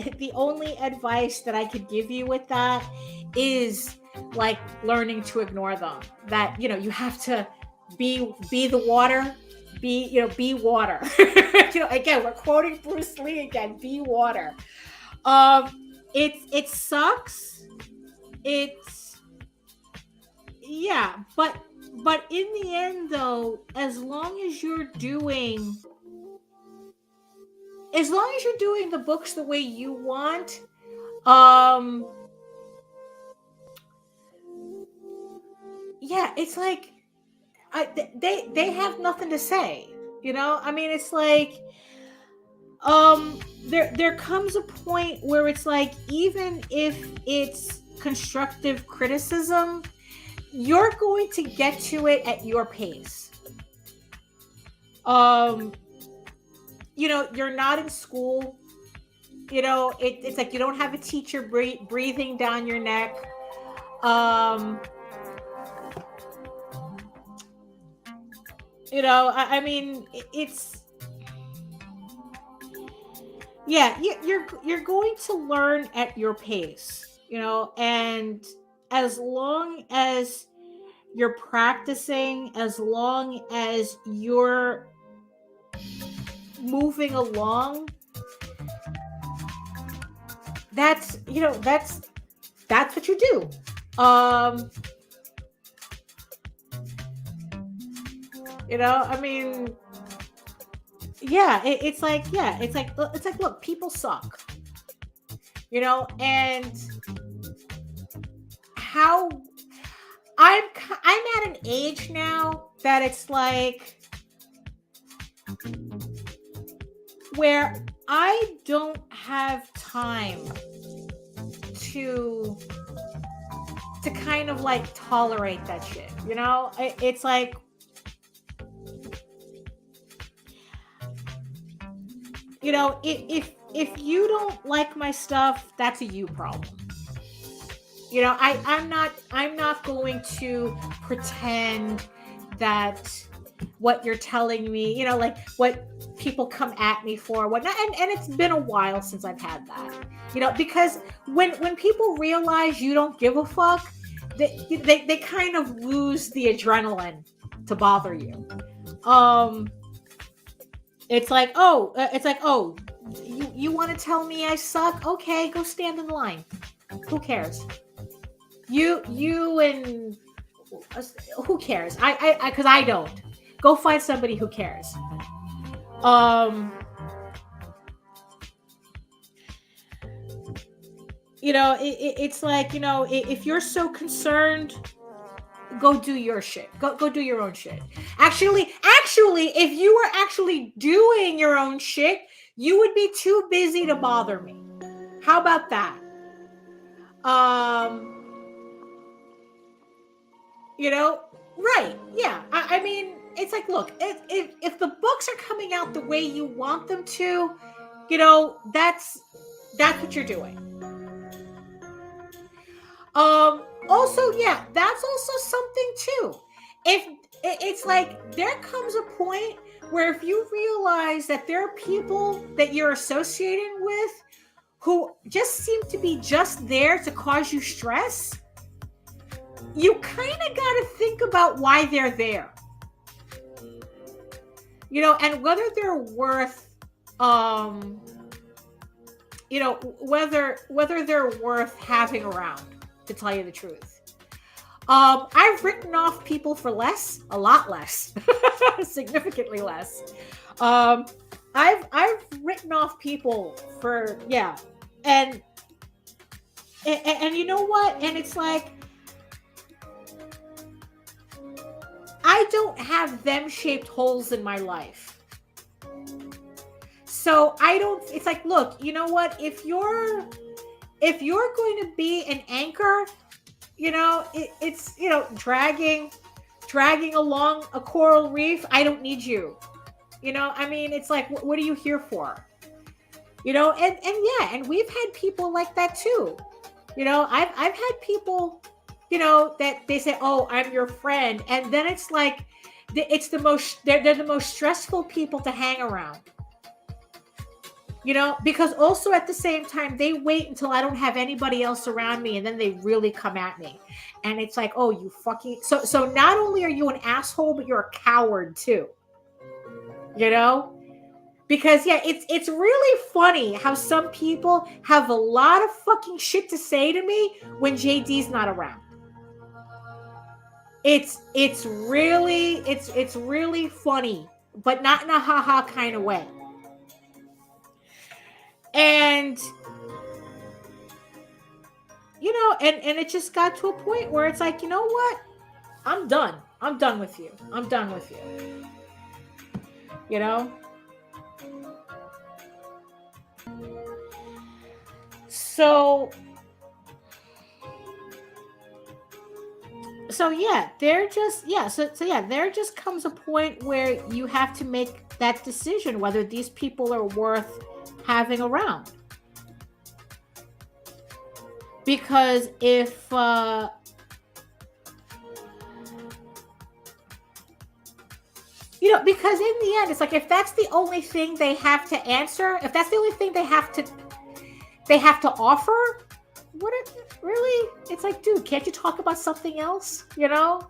advice that I could give you with that is like learning to ignore them. That, you have to be the water, be water. Again, we're quoting Bruce Lee again, be water. It sucks. Yeah, but in the end though, as long as you're doing the books the way you want, yeah, it's like they have nothing to say. You know, I mean, it's like there comes a point where it's like, even if it's constructive criticism, you're going to get to it at your pace. You know, you're not in school. You know, it's like you don't have a teacher breathing down your neck. You know, I mean, it's, yeah, you're going to learn at your pace, you know, and as long as you're practicing, as long as you're moving along, that's, you know, that's what you do. You know, I mean, yeah, it's like, look, people suck, you know, and how I'm at an age now that it's like where I don't have time to kind of like tolerate that shit, you know. It's like, you know, if you don't like my stuff, that's a you problem. You know, I'm not going to pretend that what you're telling me, you know, like what people come at me for, whatnot, and it's been a while since I've had that, you know, because when people realize you don't give a fuck, they kind of lose the adrenaline to bother you. It's like, oh, you want to tell me I suck? Okay, go stand in line. Who cares? You and who cares? I because I don't. Go find somebody who cares. You know, it's like, you know, if you're so concerned, go do your shit. Go do your own shit. Actually, if you were actually doing your own shit, you would be too busy to bother me. How about that? You know, right? Yeah. I mean, it's like, look, if the books are coming out the way you want them to, you know, that's what you're doing. Also, yeah, that's also something too. If it's like, there comes a point where if you realize that there are people that you're associating with who just seem to be just there to cause you stress, you kind of got to think about why they're there. You know, and whether they're worth, you know, whether they're worth having around, to tell you the truth. I've written off people for less, a lot less, significantly less. I've written off people for, yeah. And you know what? And it's like, I don't have them shaped holes in my life. So I don't, it's like, look, you know what? If you're going to be an anchor, you know, it's, you know, dragging along a coral reef, I don't need you. You know, I mean, it's like, what are you here for? You know, and yeah, and we've had people like that too. You know, I've had people, you know, that they say, oh, I'm your friend. And then it's like, it's the most, they're the most stressful people to hang around. You know, because also at the same time, they wait until I don't have anybody else around me, and then they really come at me. And it's like, oh, you fucking, so not only are you an asshole, but you're a coward too. You know? Because yeah, it's really funny how some people have a lot of fucking shit to say to me when JD's not around. It's really funny, but not in a haha kind of way. And you know, and it just got to a point where it's like, you know what? I'm done. I'm done with you. I'm done with you. You know? So yeah, there just there just comes a point where you have to make that decision whether these people are worth having around. Because if you know, because in the end, it's like if that's the only thing they have to answer, if that's the only thing they have to offer, what if really? It's like, dude, can't you talk about something else? You know?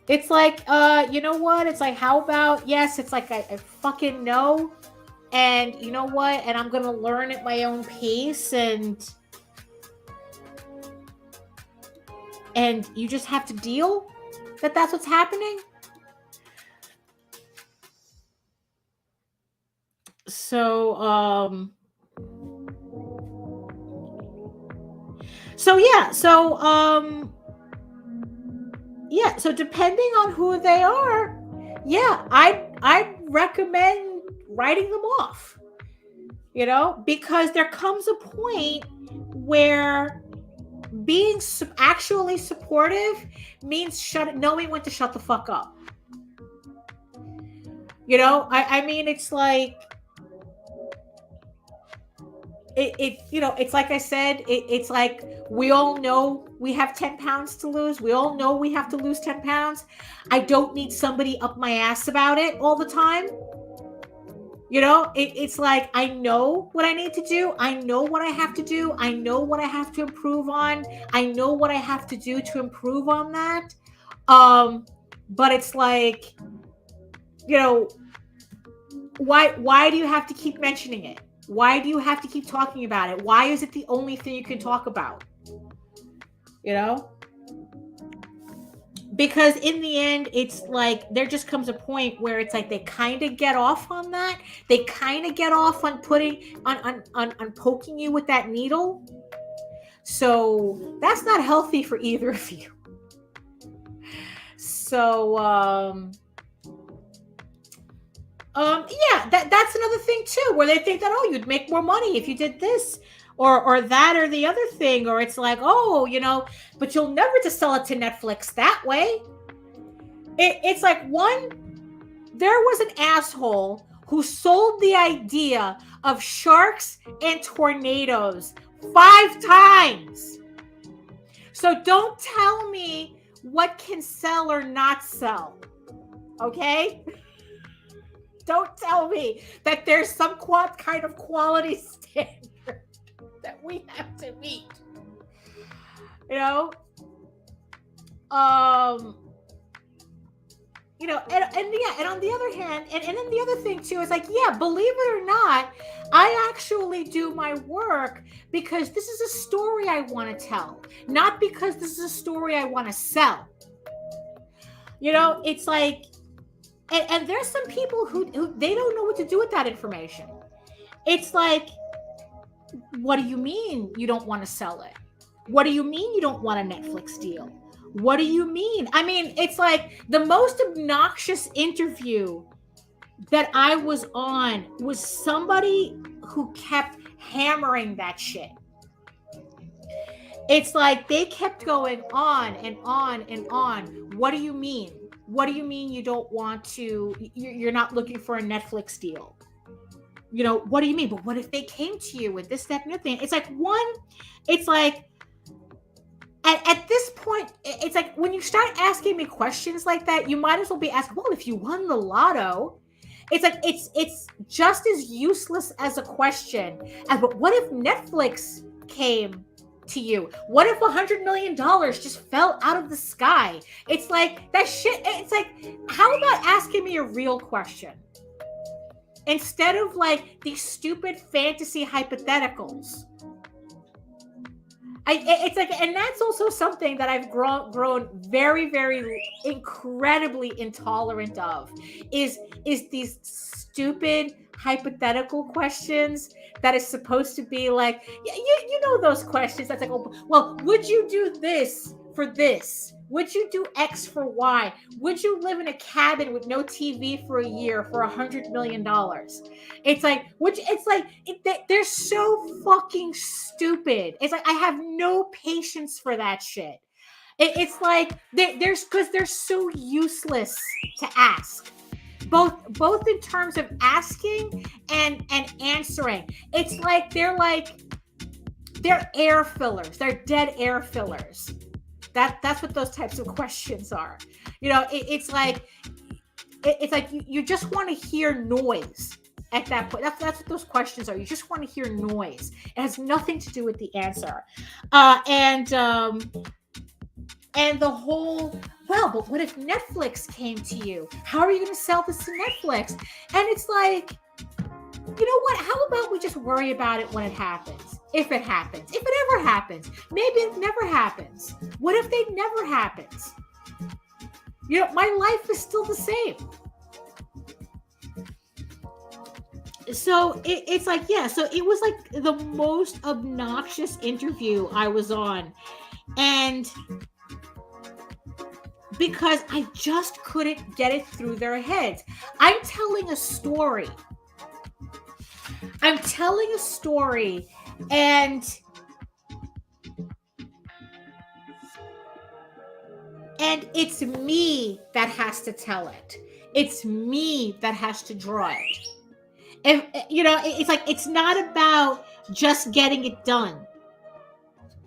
It's like, you know what? It's like, how about, yes, it's like I fucking know. And you know what? And I'm gonna learn at my own pace, and you just have to deal that that's what's happening. So so depending on who they are, yeah, I'd recommend writing them off. You know, because there comes a point where being actually supportive means knowing when to shut the fuck up. You know, I mean, it's like it you know, it's like I said, it's like we all know we have 10 pounds to lose. We all know we have to lose 10 pounds. I don't need somebody up my ass about it all the time. You know, it's like, I know what I need to do. I know what I have to do. I know what I have to improve on. I know what I have to do to improve on that. But it's like, you know, why do you have to keep mentioning it? Why do you have to keep talking about it? Why is it the only thing you can talk about? You know? Because in the end, it's like there just comes a point where it's like they kind of get off on that. They kind of get off on putting on poking you with that needle. So that's not healthy for either of you. So yeah, that's another thing too, where they think that, oh, you'd make more money if you did this or that or the other thing, or it's like, oh, you know, but you'll never just sell it to Netflix that way. It's like, there was an asshole who sold the idea of sharks and tornadoes 5 times. So don't tell me what can sell or not sell. Okay? Don't tell me that there's some kind of quality standard that we have to meet. You know? You know, and on the other hand, and then the other thing too is like, yeah, believe it or not, I actually do my work because this is a story I want to tell, not because this is a story I want to sell. You know, it's like, and there's some people who they don't know what to do with that information. It's like, what do you mean you don't want to sell it? What do you mean you don't want a Netflix deal? What do you mean? I mean, it's like the most obnoxious interview that I was on was somebody who kept hammering that shit. It's like they kept going on and on and on. What do you mean? What do you mean you don't want to, you're not looking for a Netflix deal? You know, what do you mean? But what if they came to you with this, that, and the other thing? It's like, it's like, at this point, it's like when you start asking me questions like that, you might as well be asking, well, if you won the lotto, it's like, it's just as useless as a question. But what if Netflix came to you? What if $100 million just fell out of the sky? It's like that shit. It's like, how about asking me a real question instead of like these stupid fantasy hypotheticals? It's like, and that's also something that I've grown very, very incredibly intolerant of is these stupid hypothetical questions that is supposed to be like, you know, those questions that's like, oh, well, would you do this for this? Would you do X for Y? Would you live in a cabin with no TV for a year for $100 million? It's like, they're so fucking stupid. It's like, I have no patience for that shit. It's like, because they're so useless to ask. Both in terms of asking and answering. It's like they're air fillers. They're dead air fillers. That's what those types of questions are. You know, it's like you just want to hear noise at that point. That's what those questions are. You just want to hear noise. It has nothing to do with the answer. And the whole, well, but what if Netflix came to you? How are you going to sell this to Netflix? And it's like, you know what? How about we just worry about it when it happens? If it happens. If it ever happens. Maybe it never happens. What if it never happens? You know, my life is still the same. So it's like, yeah. So it was like the most obnoxious interview I was on. And because I just couldn't get it through their heads. I'm telling a story. And it's me that has to tell it. It's me that has to draw it. And, you know, it's like, it's not about just getting it done.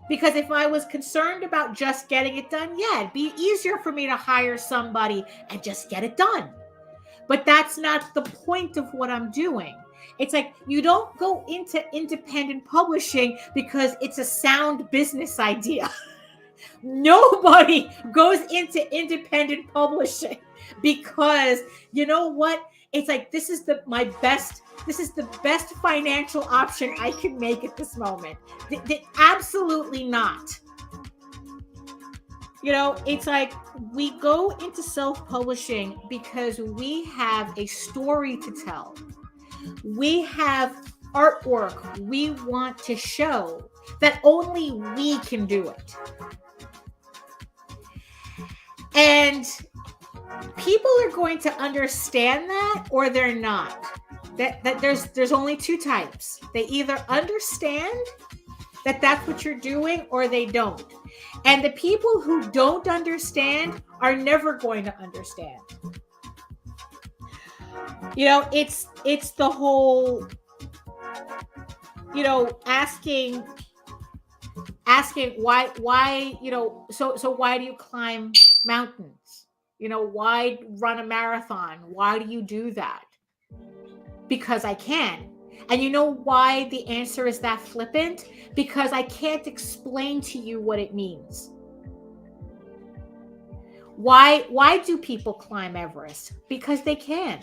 Because if I was concerned about just getting it done, yeah, it'd be easier for me to hire somebody and just get it done. But that's not the point of what I'm doing. It's like, you don't go into independent publishing because it's a sound business idea. Nobody goes into independent publishing because, you know what? It's like, this is the best financial option I can make at this moment. Absolutely not. You know, it's like, we go into self-publishing because we have a story to tell. We have artwork we want to show that only we can do it. And people are going to understand that or they're not. That there's only two types. They either understand that that's what you're doing or they don't. And the people who don't understand are never going to understand. You know, it's the whole, you know, asking why, you know, so why do you climb mountains? You know, why run a marathon? Why do you do that? Because I can. And you know why the answer is that flippant? Because I can't explain to you what it means. Why do people climb Everest? Because they can.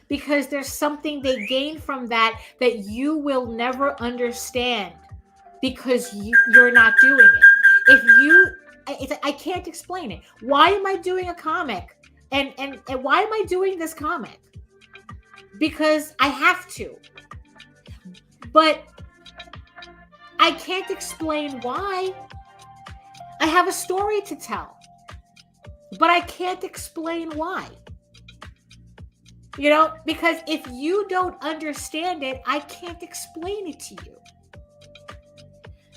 Because there's something they gain from that you will never understand because you're not doing it. I can't explain it. Why am I doing a comic? And why am I doing this comic? Because I have to. But I can't explain why. I have a story to tell. But I can't explain why. You know, because if you don't understand it, I can't explain it to you.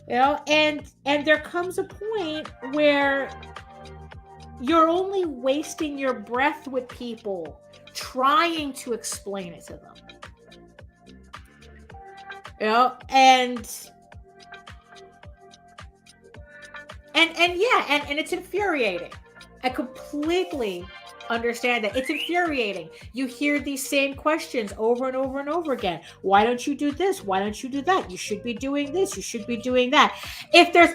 You know, and there comes a point where you're only wasting your breath with people trying to explain it to them. You know, and it's infuriating. I completely understand that. It's infuriating. You hear these same questions over and over and over again. Why don't you do this? Why don't you do that? You should be doing this. You should be doing that. If there's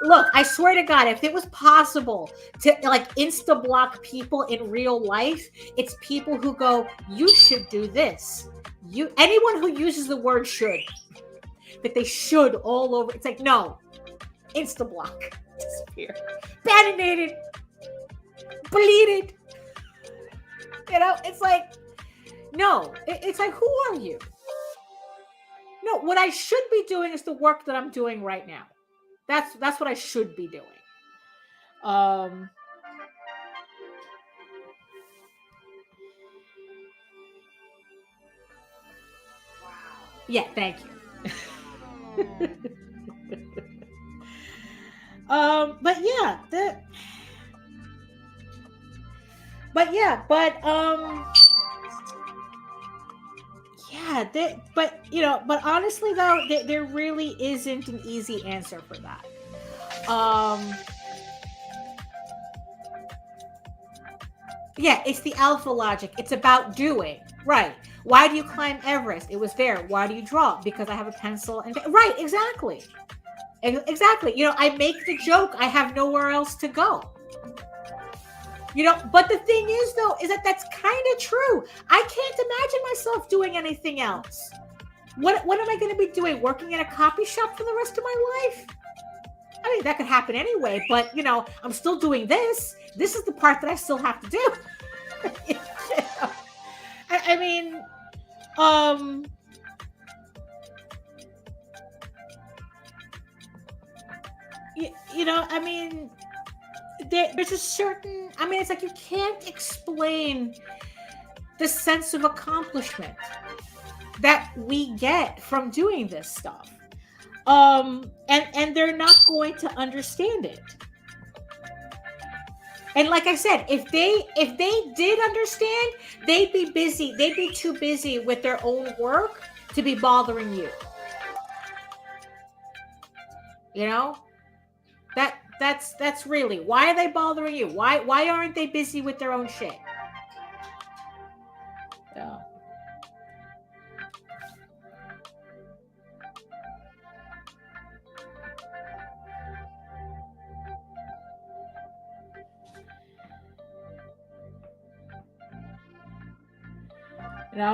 look, I swear to God, if it was possible to like insta block people in real life, it's people who go, you should do this. Anyone who uses the word should, that they should all over. It's like, no, insta block, disappear, bananated, bleeded. You know, it's like, no, it's like, who are you? No, what I should be doing is the work that I'm doing right now. That's what I should be doing. Um, yeah, thank you. But yeah, but honestly though, there really isn't an easy answer for that. Yeah, it's the alpha logic. It's about doing. Right. Why do you climb Everest? It was there. Why do you draw? Because I have a pencil and right, exactly. Exactly. I make the joke, I have nowhere else to go. But the thing is though, is that that's kind of true. I can't imagine myself doing anything else. What am I going to be doing? Working in a copy shop for the rest of my life? I mean, that could happen anyway, but I'm still doing this. This is the part that I still have to do. I mean, I mean, there's a certain, it's like you can't explain the sense of accomplishment that we get from doing this stuff. And they're not going to understand it. And like I said, if they did understand, they'd be busy. They'd be too busy with their own work to be bothering you. That's really, why are they bothering you? Why aren't they busy with their own shit? Yeah.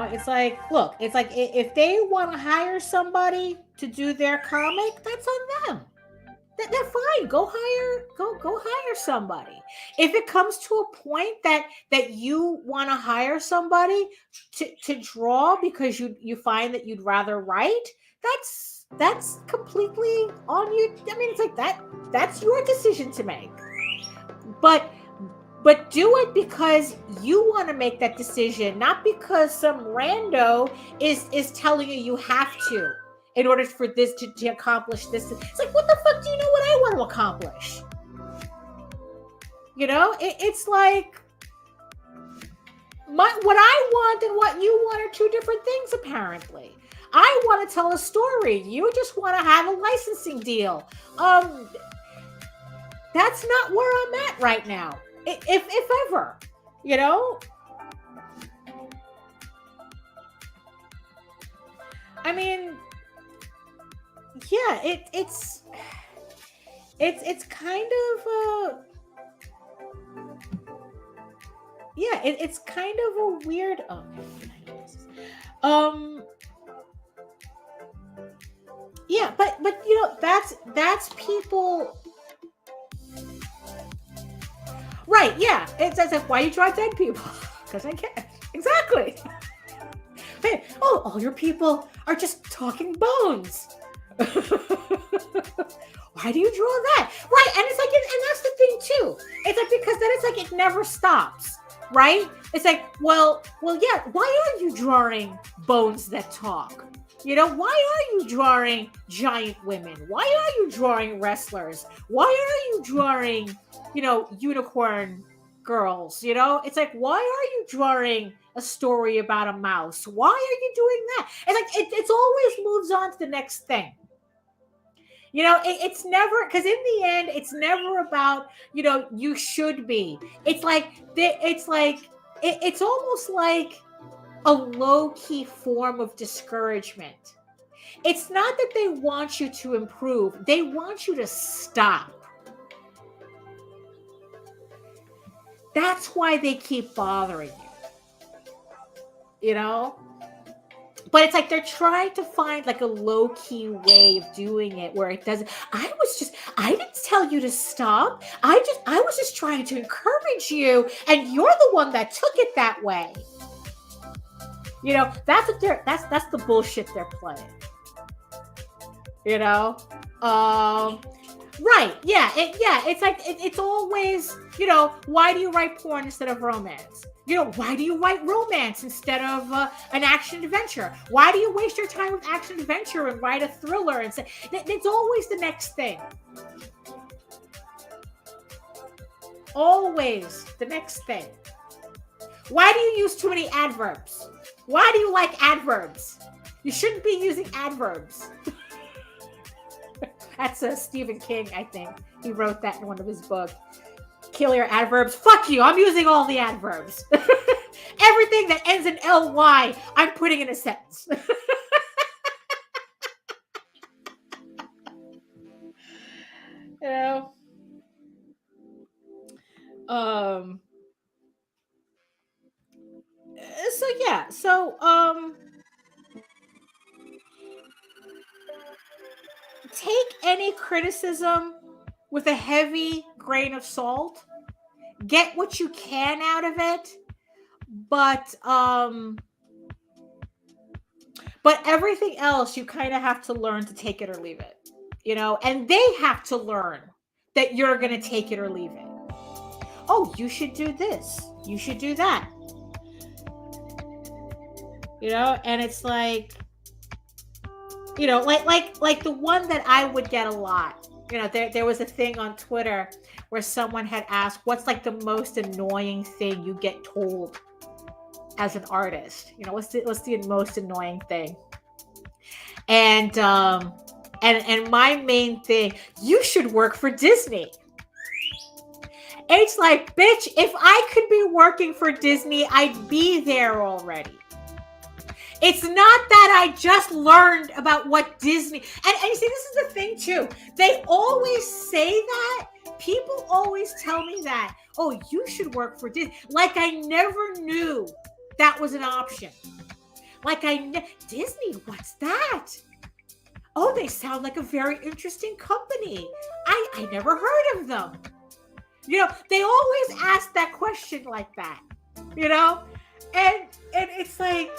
It's like, look, it's like if they want to hire somebody to do their comic, that's on them. They're fine. Go hire somebody. If it comes to a point that you want to hire somebody to draw because you find that you'd rather write, that's completely on you. I mean, it's like that's your decision to make. But do it because you want to make that decision, not because some rando is telling you have to in order for this to accomplish this. It's like, what the fuck do you know what I want to accomplish? It's like what I want and what you want are two different things, apparently. I want to tell a story. You just want to have a licensing deal. That's not where I'm at right now. If ever, I mean, yeah, it's kind of it's kind of a weird. Yeah, but that's people. Right, yeah. It's like, why you draw dead people? Because I can't. Exactly. Hey, all your people are just talking bones. Why do you draw that? Right, and it's like, and that's the thing too. It's like, because then it's like it never stops, right? It's like, well, yeah. Why are you drawing bones that talk? Why are you drawing giant women? Why are you drawing wrestlers? Why are you drawing, unicorn girls? It's like, why are you drawing a story about a mouse? Why are you doing that? It's like, it's always moves on to the next thing. It's never, because in the end, it's never about, you should be. It's almost like a low-key form of discouragement. It's not that they want you to improve. They want you to stop. That's why they keep bothering you. But it's like they're trying to find like a low-key way of doing it where it doesn't. I didn't tell you to stop. I was just trying to encourage you, and you're the one that took it that way. That's what that's the bullshit they're playing. Right. Yeah. It's like, it's always, why do you write porn instead of romance? Why do you write romance instead of an action adventure? Why do you waste your time with action adventure and write a thriller? And say, it's always the next thing. Always the next thing. Why do you use too many adverbs? Why do you like adverbs? You shouldn't be using adverbs. That's Stephen King, I think. He wrote that in one of his books. Kill your adverbs. Fuck you. I'm using all the adverbs. Everything that ends in ly, I'm putting in a sentence. Take any criticism with a heavy grain of salt. Get what you can out of it, but everything else you kind of have to learn to take it or leave it, and they have to learn that you're going to take it or leave it. Oh, you should do this. You should do that. And it's like, like the one that I would get a lot. There was a thing on Twitter where someone had asked, what's like the most annoying thing you get told as an artist? What's the most annoying thing? And my main thing, you should work for Disney. It's like, bitch, if I could be working for Disney, I'd be there already. It's not that I just learned about what Disney... And you see, this is the thing, too. They always say that. People always tell me that. Oh, you should work for Disney. Like I never knew that was an option. Like Disney, what's that? Oh, they sound like a very interesting company. I never heard of them. They always ask that question like that. And it's like...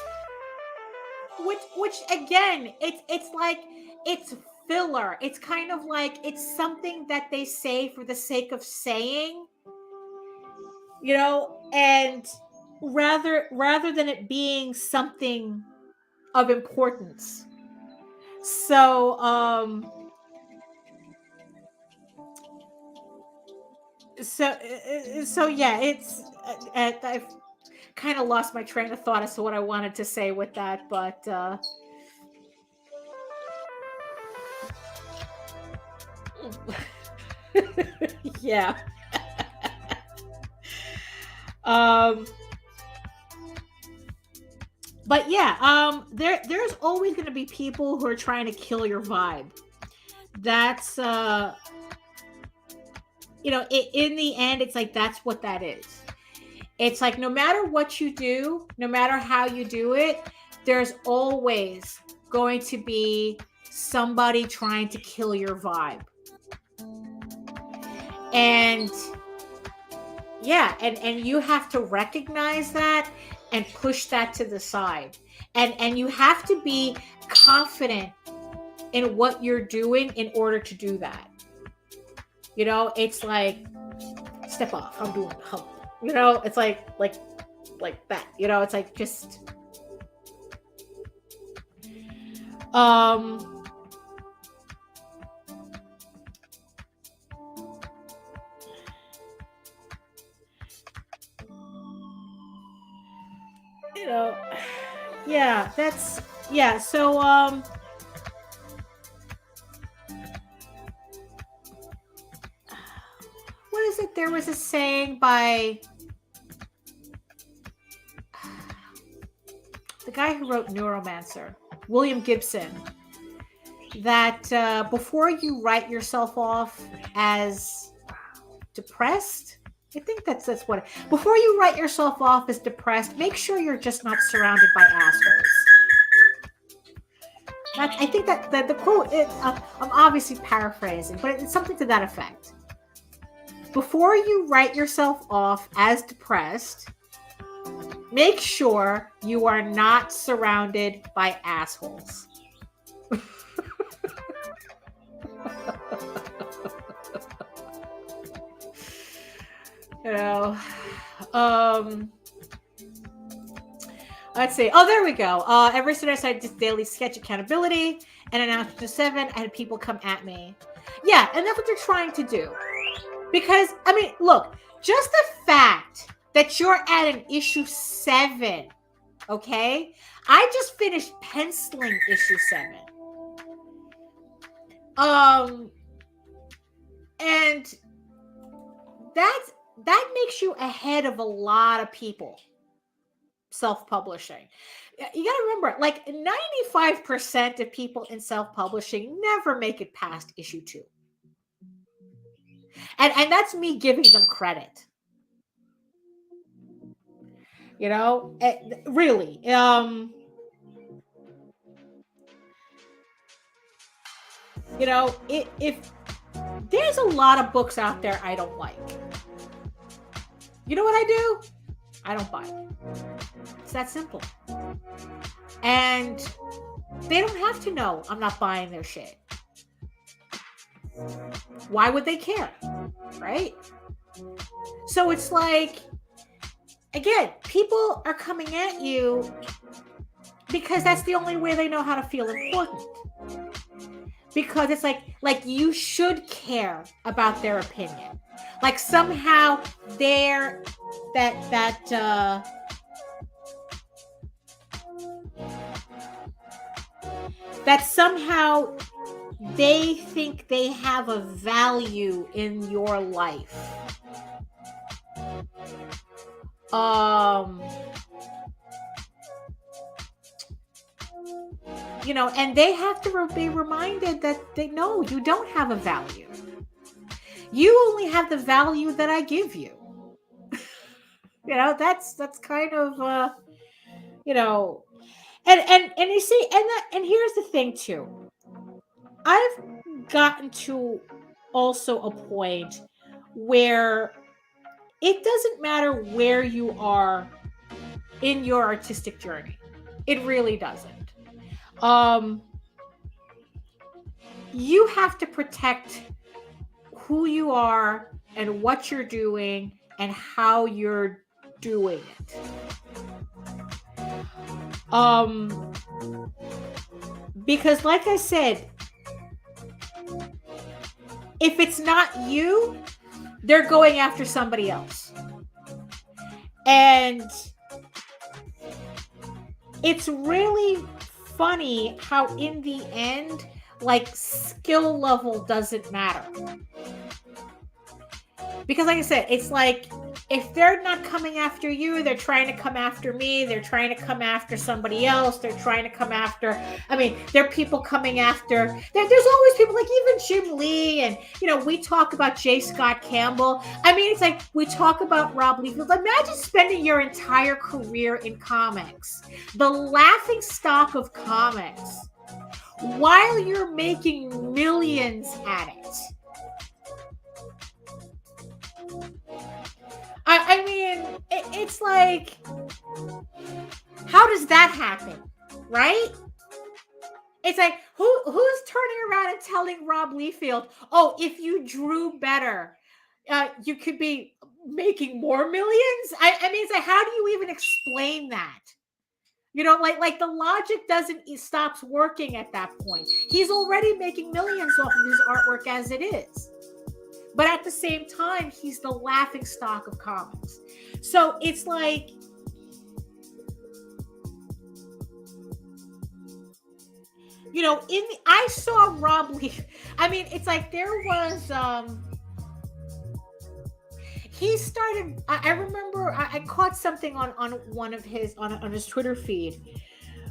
Which again, it's like, it's filler. It's kind of like, it's something that they say for the sake of saying, and rather than it being something of importance. So yeah, it's I've kind of lost my train of thought as to what I wanted to say with that, but yeah. But yeah, there's always going to be people who are trying to kill your vibe. That's in the end, it's like, that's what that is. It's like, no matter what you do, no matter how you do it, there's always going to be somebody trying to kill your vibe. And yeah, and you have to recognize that and push that to the side. And you have to be confident in what you're doing in order to do that. It's like, step off, I'm doing hump. It's like that. It's like, just yeah, that's, yeah. So what is it? There was a saying by the guy who wrote Neuromancer, William Gibson, that before you write yourself off as depressed, I think that's what. Before you write yourself off as depressed, make sure you're just not surrounded by assholes. I think that the quote, I'm obviously paraphrasing, but it's something to that effect. Before you write yourself off as depressed, make sure you are not surrounded by assholes. You know, let's see. Oh, there we go. Every Sunday I did daily sketch accountability and announced to 7. I had people come at me. Yeah, and that's what they're trying to do. Because, I mean, look, just the fact that you're at an issue 7, okay? I just finished penciling issue 7. And that makes you ahead of a lot of people self-publishing. You got to remember, like 95% of people in self-publishing never make it past issue 2. And that's me giving them credit. You know, really. You know, if there's a lot of books out there I don't like. You know what I do? I don't buy it. It's that simple. And they don't have to know I'm not buying their shit. Why would they care? Right? So it's like, again, people are coming at you because that's the only way they know how to feel important. Because it's like you should care about their opinion. Like somehow they're that somehow they think they have a value in your life. You know, and they have to be reminded that they know you don't have a value. You only have the value that I give you. You know, that's kind of you know, and you see, and here's the thing too. I've gotten to also a point where it doesn't matter where you are in your artistic journey. It really doesn't. You have to protect who you are and what you're doing and how you're doing it. Because like I said, if it's not you, they're going after somebody else. And it's really funny how in the end, like, skill level doesn't matter. Because like I said, it's like, if they're not coming after you, they're trying to come after me. They're trying to come after somebody else. They're trying to come after, I mean, there are people coming after, there's always people like even Jim Lee. And, you know, we talk about J. Scott Campbell. I mean, it's like, we talk about Rob Liefeld. Imagine spending your entire career in comics, the laughing stock of comics, while you're making millions at it. I mean, it's like, how does that happen, right? It's like, who's turning around and telling Rob Liefeld, oh, if you drew better, you could be making more millions? I mean, it's like, how do you even explain that? You know, like the logic stops working at that point. He's already making millions off of his artwork as it is. But at the same time, he's the laughing stock of comics. So it's like, you know, I saw Rob Lee. I mean, it's like there was, he started, I remember I caught something on one of his, on his Twitter feed,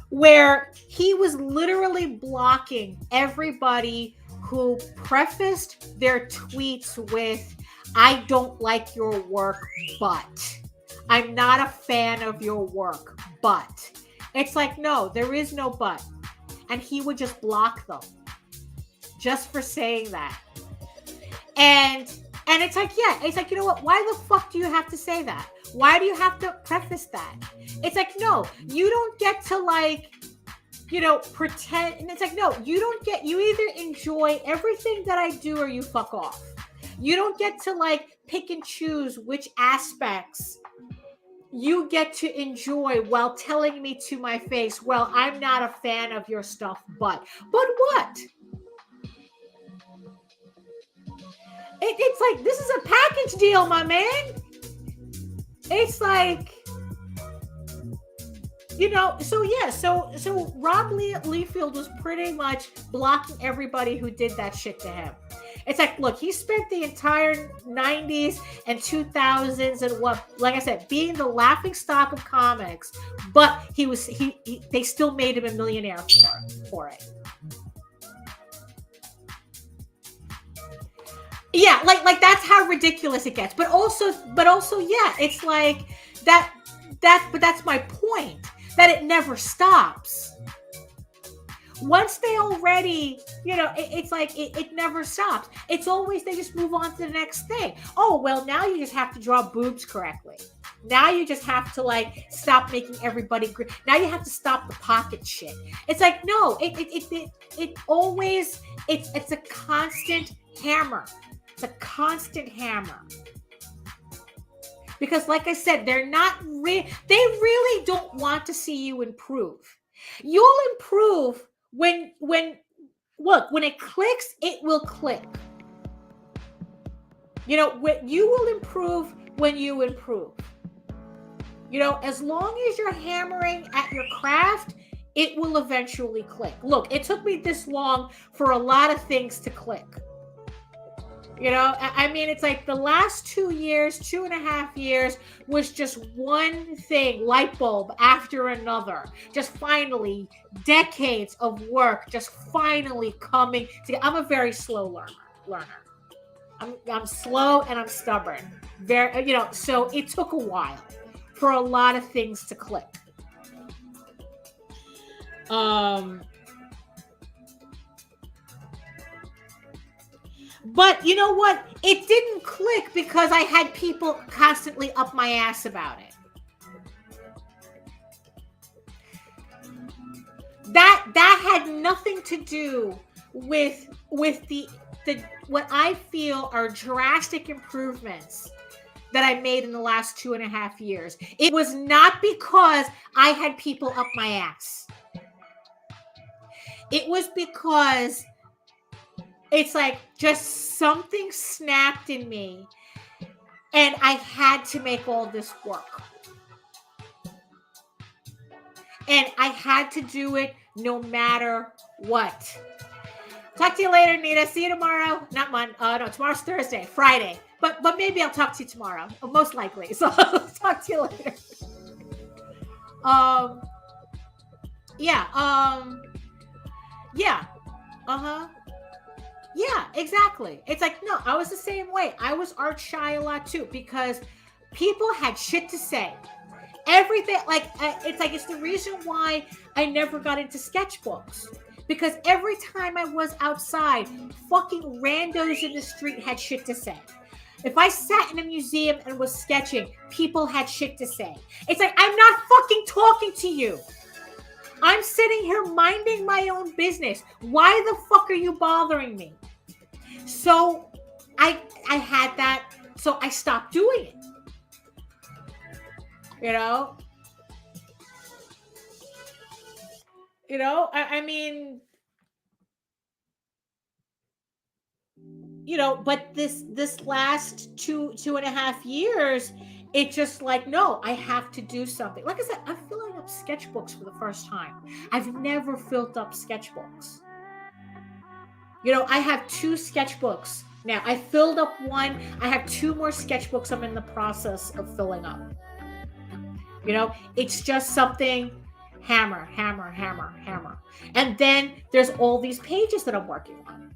where he was literally blocking everybody who prefaced their tweets with, I don't like your work, but I'm not a fan of your work, but it's like, no, there is no but. And he would just block them just for saying that. And it's like, yeah, it's like, you know what? Why the fuck do you have to say that? Why do you have to preface that? It's like, no, you don't get to, like, you know, pretend. And it's like, no, you don't get, you either enjoy everything that I do or you fuck off. You don't get to like pick and choose which aspects you get to enjoy while telling me to my face, well, I'm not a fan of your stuff, but what? It's like, this is a package deal, my man. It's like, you know, so yeah, so Rob Liefeld was pretty much blocking everybody who did that shit to him. It's like, look, he spent the entire 90s and 2000s and what, like I said, being the laughing stock of comics, but they still made him a millionaire for it. Yeah, like that's how ridiculous it gets. But also, yeah, it's like that. But that's my point. That it never stops. Once they already, you know, it's like it never stops. It's always, they just move on to the next thing. Oh, well, now you just have to draw boobs correctly. Now you just have to like stop making everybody now you have to stop the pocket shit. It's like, no, it always, it's a constant hammer. It's a constant hammer. Because like I said, they really don't want to see you improve. You'll improve when it clicks, it will click. You know, you will improve when you improve. You know, as long as you're hammering at your craft, it will eventually click. Look, it took me this long for a lot of things to click. You know, I mean, it's like the last 2.5 years was just one thing, light bulb after another. Just finally, decades of work just finally coming together. I'm a very slow learner. I'm slow and I'm stubborn. Very, you know, so it took a while for a lot of things to click. But you know what? It didn't click because I had people constantly up my ass about it. That had nothing to do with the what I feel are drastic improvements that I made in the last 2.5 years. It was not because I had people up my ass. It was because it's like just something snapped in me and I had to make all this work. And I had to do it no matter what. Talk to you later, Nita. See you tomorrow. Not Monday. No, tomorrow's Thursday, Friday. But maybe I'll talk to you tomorrow. Most likely. So I'll talk to you later. Yeah, exactly. It's like, no, I was the same way. I was art shy a lot too because people had shit to say. Everything, it's the reason why I never got into sketchbooks. Because every time I was outside, fucking randos in the street had shit to say. If I sat in a museum and was sketching, people had shit to say. It's like, I'm not fucking talking to you. I'm sitting here minding my own business. Why the fuck are you bothering me? So I had that, so I stopped doing it. You know? I mean, but this last 2.5 years, it just like, no, I have to do something. Like I said, I'm filling up sketchbooks for the first time. I've never filled up sketchbooks. I have 2 sketchbooks. Now, I filled up one. I have 2 more sketchbooks I'm in the process of filling up. It's just something, hammer, hammer, hammer, hammer. And then there's all these pages that I'm working on.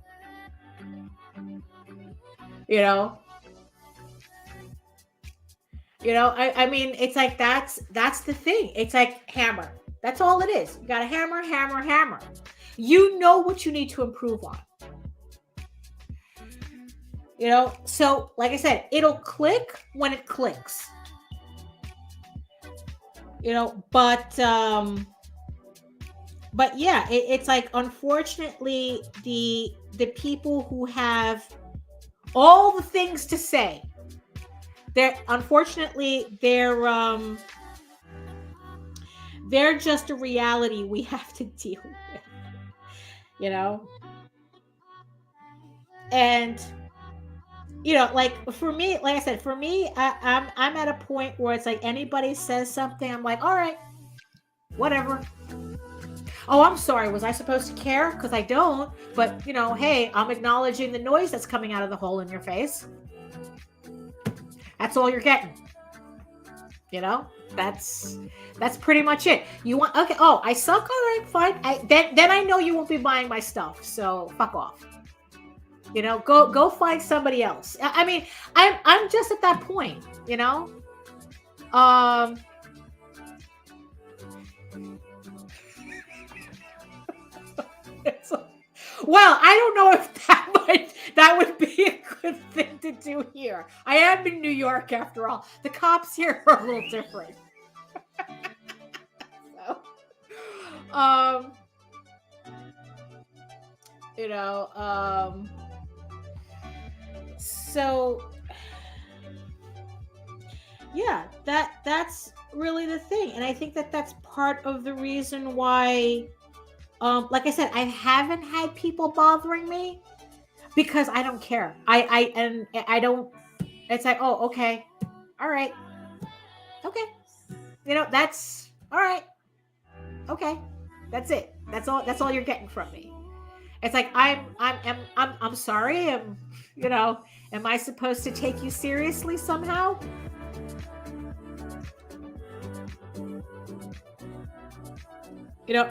I mean, it's like, that's the thing. It's like hammer. That's all it is. You got to hammer, hammer, hammer. You know what you need to improve on. So like I said, it'll click when it clicks. But yeah, it's like, unfortunately, the people who have all the things to say. Unfortunately, they're just a reality we have to deal with, you know? And like for me, like I said, for me, I'm at a point where it's like anybody says something, I'm like, all right, whatever. Oh, I'm sorry. Was I supposed to care? Because I don't. But hey, I'm acknowledging the noise that's coming out of the hole in your face. That's all you're getting. That's pretty much it. You want okay? Oh, I suck. All right, fine. Then I know you won't be buying my stuff. So fuck off. Go find somebody else. I mean, I'm just at that point. Well, I don't know if that would be a good thing to do here. I am in New York after all. The cops here are a little different. So yeah, that's really the thing. And I think that's part of the reason why like I said, I haven't had people bothering me because I don't care. I don't. It's like, oh, okay, all right, okay. That's all right. Okay, that's it. That's all. That's all you're getting from me. It's like I'm sorry. Am I supposed to take you seriously somehow?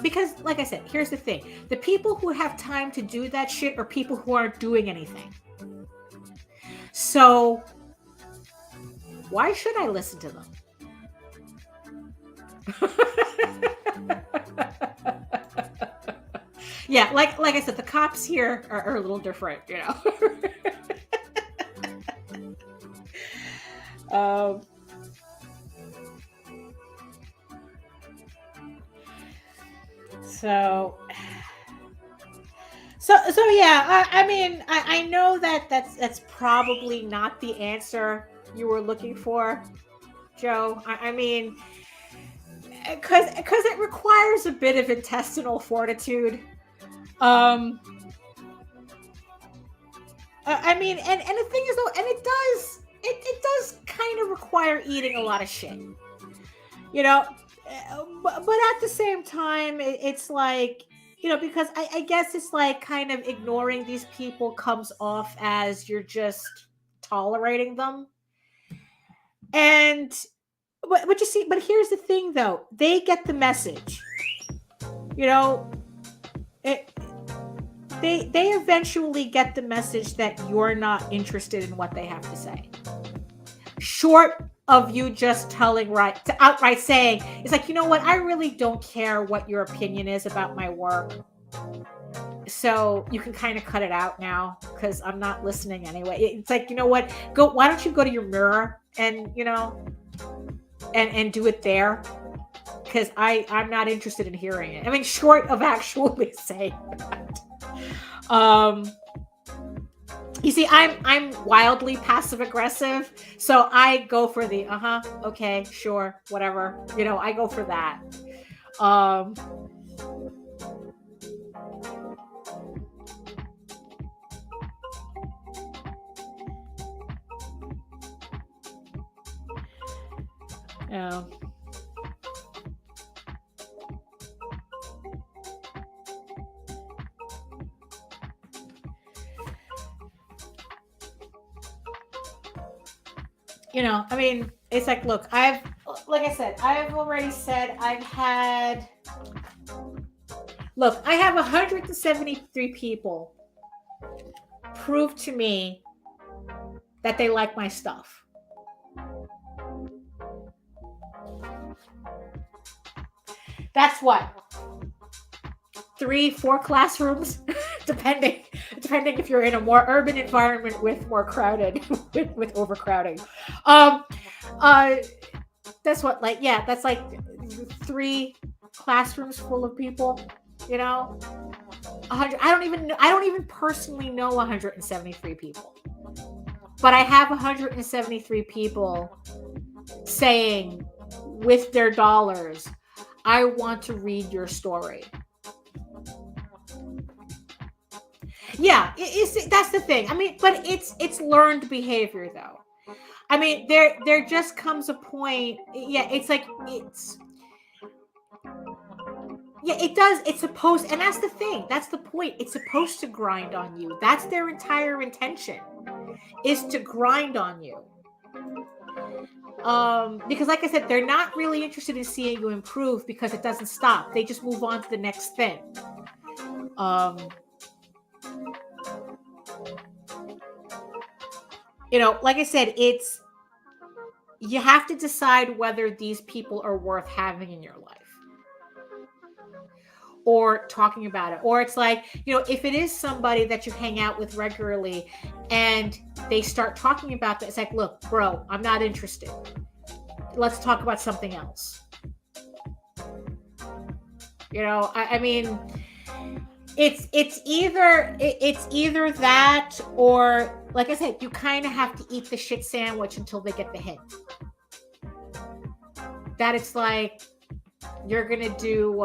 Because like I said, here's the thing. The people who have time to do that shit are people who aren't doing anything. So why should I listen to them? Yeah, like I said, the cops here are a little different, So yeah, I mean, I know that's probably not the answer you were looking for, Joe. I mean, because it requires a bit of intestinal fortitude. I mean, and the thing is though, and it does kind of require eating a lot of shit, but at the same time, it's like, because I guess it's like kind of ignoring these people comes off as you're just tolerating them. And, but you see, but here's the thing though, they get the message, they eventually get the message that you're not interested in what they have to say. Short of you just outright saying, it's like, you know what? I really don't care what your opinion is about my work. So you can kind of cut it out now because I'm not listening anyway. It's like, you know what? Why don't you go to your mirror and, and do it there? Because I'm not interested in hearing it. I mean, short of actually saying that. You see, I'm wildly passive aggressive, so I go for the okay, sure, whatever. I go for that. Yeah. I mean, it's like, look, I've already said I have 173 people prove to me that they like my stuff. That's what? 3-4 classrooms, depending if you're in a more urban environment with more crowded, with overcrowding. That's what, like, yeah, that's like 3 classrooms full of people. 100. I don't even personally know 173 people. But I have 173 people saying with their dollars, I want to read your story. Yeah, that's the thing. I mean, but it's learned behavior though. I mean, there just comes a point. Yeah, it does. It's supposed, and that's the thing. That's the point. It's supposed to grind on you. That's their entire intention, is to grind on you. Because like I said, they're not really interested in seeing you improve because it doesn't stop. They just move on to the next thing. Like I said, you have to decide whether these people are worth having in your life or talking about it. Or it's like, if it is somebody that you hang out with regularly and they start talking about that, it's like, look, bro, I'm not interested. Let's talk about something else. I mean, it's either that, or like I said, you kind of have to eat the shit sandwich until they get the hint that it's like you're gonna do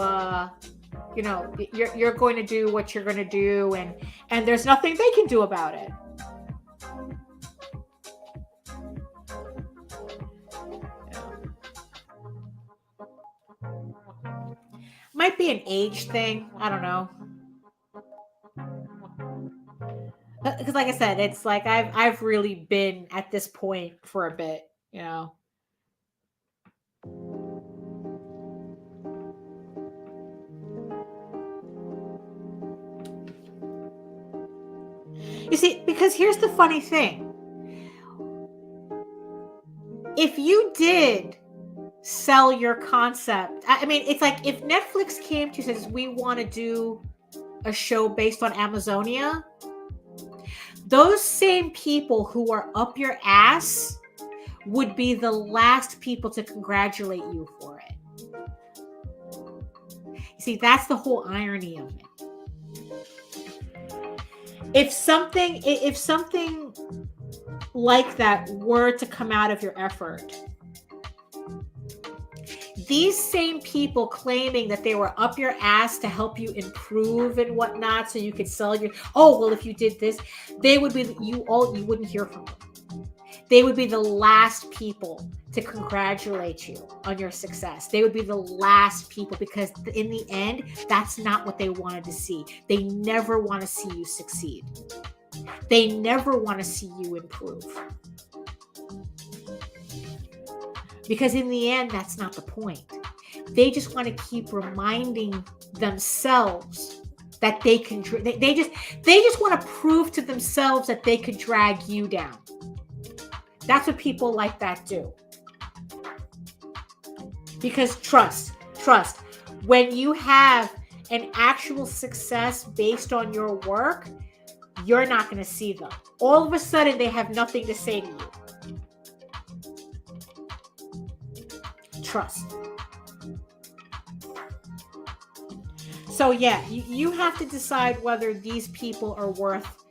you're going to do what you're going to do, and there's nothing they can do about it. Might be an age thing. I don't know. Because like I said, it's like I've really been at this point for a bit, You see, because here's the funny thing. If you did sell your concept, I mean, it's like if Netflix came to you and says, we want to do a show based on Amazonia, those same people who are up your ass would be the last people to congratulate you for it. You see, that's the whole irony of it. If something like that were to come out of your effort, these same people claiming that they were up your ass to help you improve and whatnot, so you could sell if you did this, they would be you wouldn't hear from them. They would be the last people to congratulate you on your success. They would be the last people, because in the end, that's not what they wanted to see. They never want to see you succeed. They never want to see you improve. Because in the end, that's not the point. They just want to keep reminding themselves that they can. They just want to prove to themselves that they could drag you down. That's what people like that do. Because trust, when you have an actual success based on your work, you're not going to see them. All of a sudden, they have nothing to say to you. Trust. So yeah, you have to decide whether these people are worth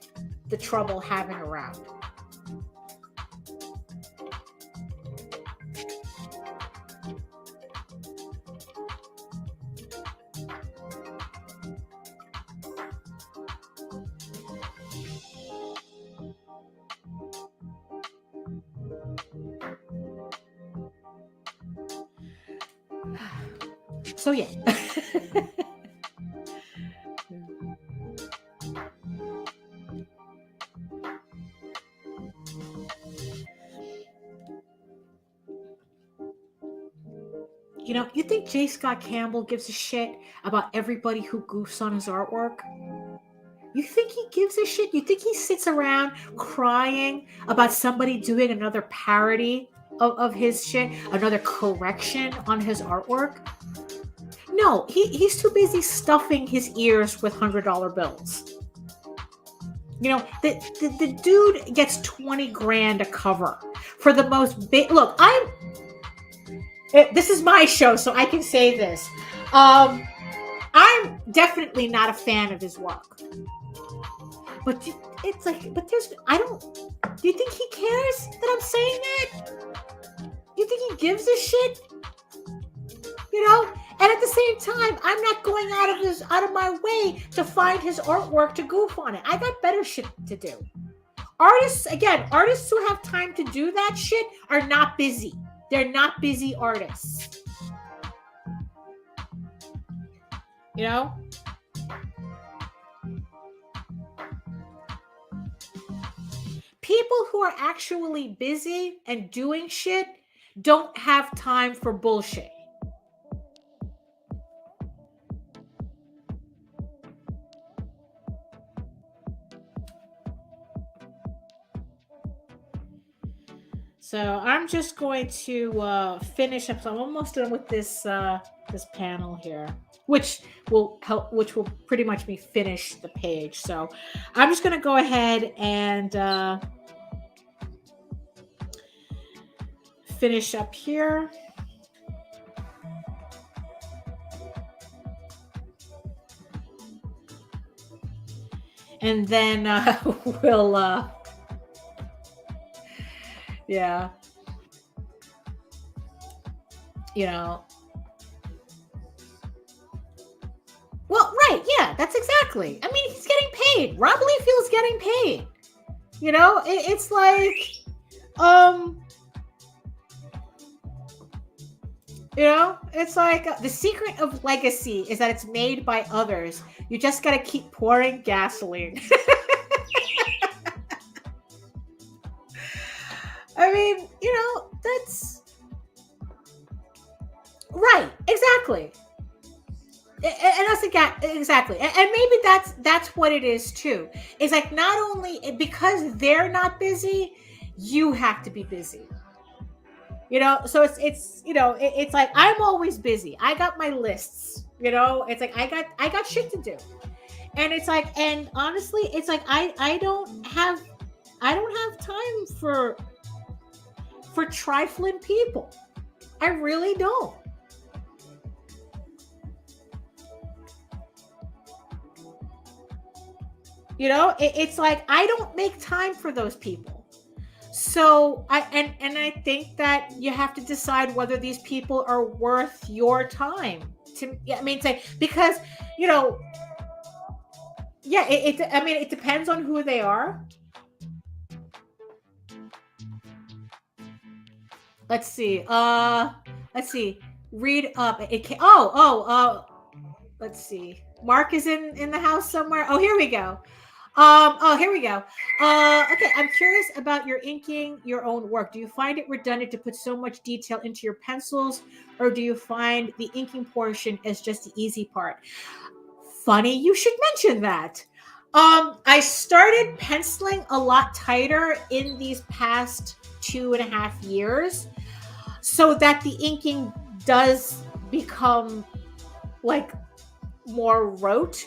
the trouble having around. So yeah. You think J. Scott Campbell gives a shit about everybody who goofs on his artwork? You think he gives a shit? You think he sits around crying about somebody doing another parody of his shit, another correction on his artwork? No, he's too busy stuffing his ears with $100 bills. The dude gets $20,000 a cover for the most big. Look, this is my show, so I can say this. I'm definitely not a fan of his work. But it's like, but there's, do you think he cares that I'm saying that? Do you think he gives a shit? You know? And at the same time, I'm not going out of my way to find his artwork to goof on it. I got better shit to do. Artists who have time to do that shit are not busy. They're not busy artists. You know? People who are actually busy and doing shit don't have time for bullshit. So I'm just going to finish up. So I'm almost done with this this panel here, which will pretty much be finish the page. So I'm just going to go ahead and finish up here. And then we'll yeah, you know, well, right, yeah, that's exactly. I mean, he's getting paid. Rob Liefeld's getting paid. You know, it's like, you know, it's like the secret of legacy is that it's made by others. You just got to keep pouring gasoline. I mean, you know, that's right. Exactly. And that's exactly. And maybe that's what it is too. It's like, not only because they're not busy, you have to be busy. You know, so it's you know, it's like, I'm always busy. I got my lists, you know, it's like, I got shit to do. And it's like, and honestly, it's like, I don't have time for trifling people. I really don't. You know, it's like, I don't make time for those people. So I think that you have to decide whether these people are worth your time. I mean, say, because, you know, yeah, it depends on who they are. Let's see. Read up. Let's see. Mark is in the house somewhere. Oh, here we go. Here we go. Okay, I'm curious about your inking your own work. Do you find it redundant to put so much detail into your pencils, or do you find the inking portion as just the easy part? Funny you should mention that. I started penciling a lot tighter in these past 2.5 years, so that the inking does become like more rote.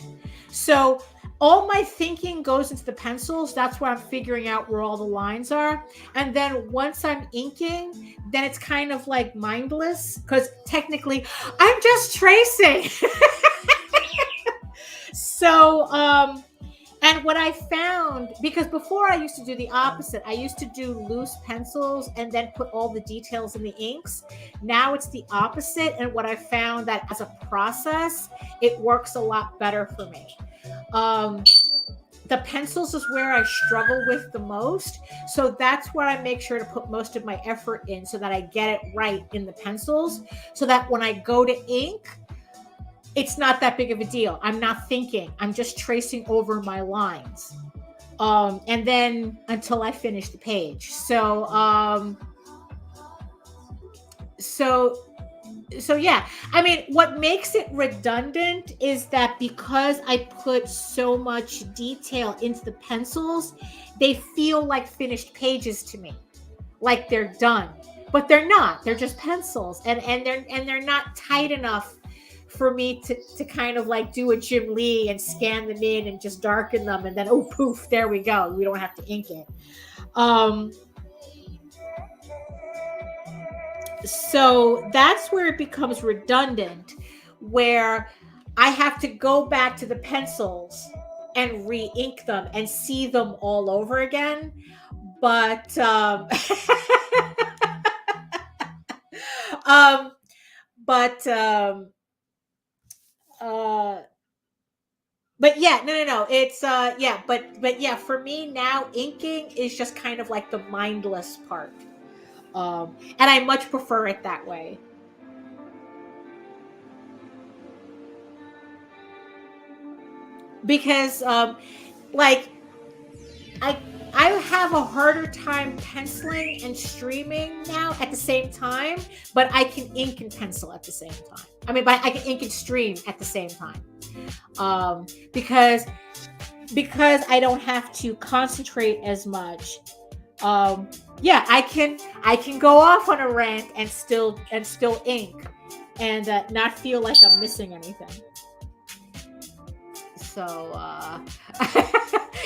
So all my thinking goes into the pencils. That's where I'm figuring out where all the lines are. And then once I'm inking, then it's kind of like mindless, because technically I'm just tracing. So, and what I found, because before I used to do the opposite, I used to do loose pencils and then put all the details in the inks. Now it's the opposite. And what I found that as a process, it works a lot better for me. The pencils is where I struggle with the most. So that's where I make sure to put most of my effort in, so that I get it right in the pencils, so that when I go to ink, it's not that big of a deal. I'm not thinking. I'm just tracing over my lines. And then until I finish the page. So yeah. I mean, what makes it redundant is that because I put so much detail into the pencils, they feel like finished pages to me. Like they're done. But they're not. They're just pencils. And they're not tight enough for me to kind of like do a Jim Lee and scan them in and just darken them, and then, oh, poof, there we go. We don't have to ink it. So that's where it becomes redundant, where I have to go back to the pencils and re-ink them and see them all over again. But um, but uh, but yeah, no. It's yeah, but yeah, for me now, inking is just kind of like the mindless part. And I much prefer it that way. Because like I I have a harder time penciling and streaming now at the same time, but I can ink and pencil at the same time. I mean, but I can ink and stream at the same time. Because I don't have to concentrate as much. Yeah, I can go off on a rant and still ink and not feel like I'm missing anything. So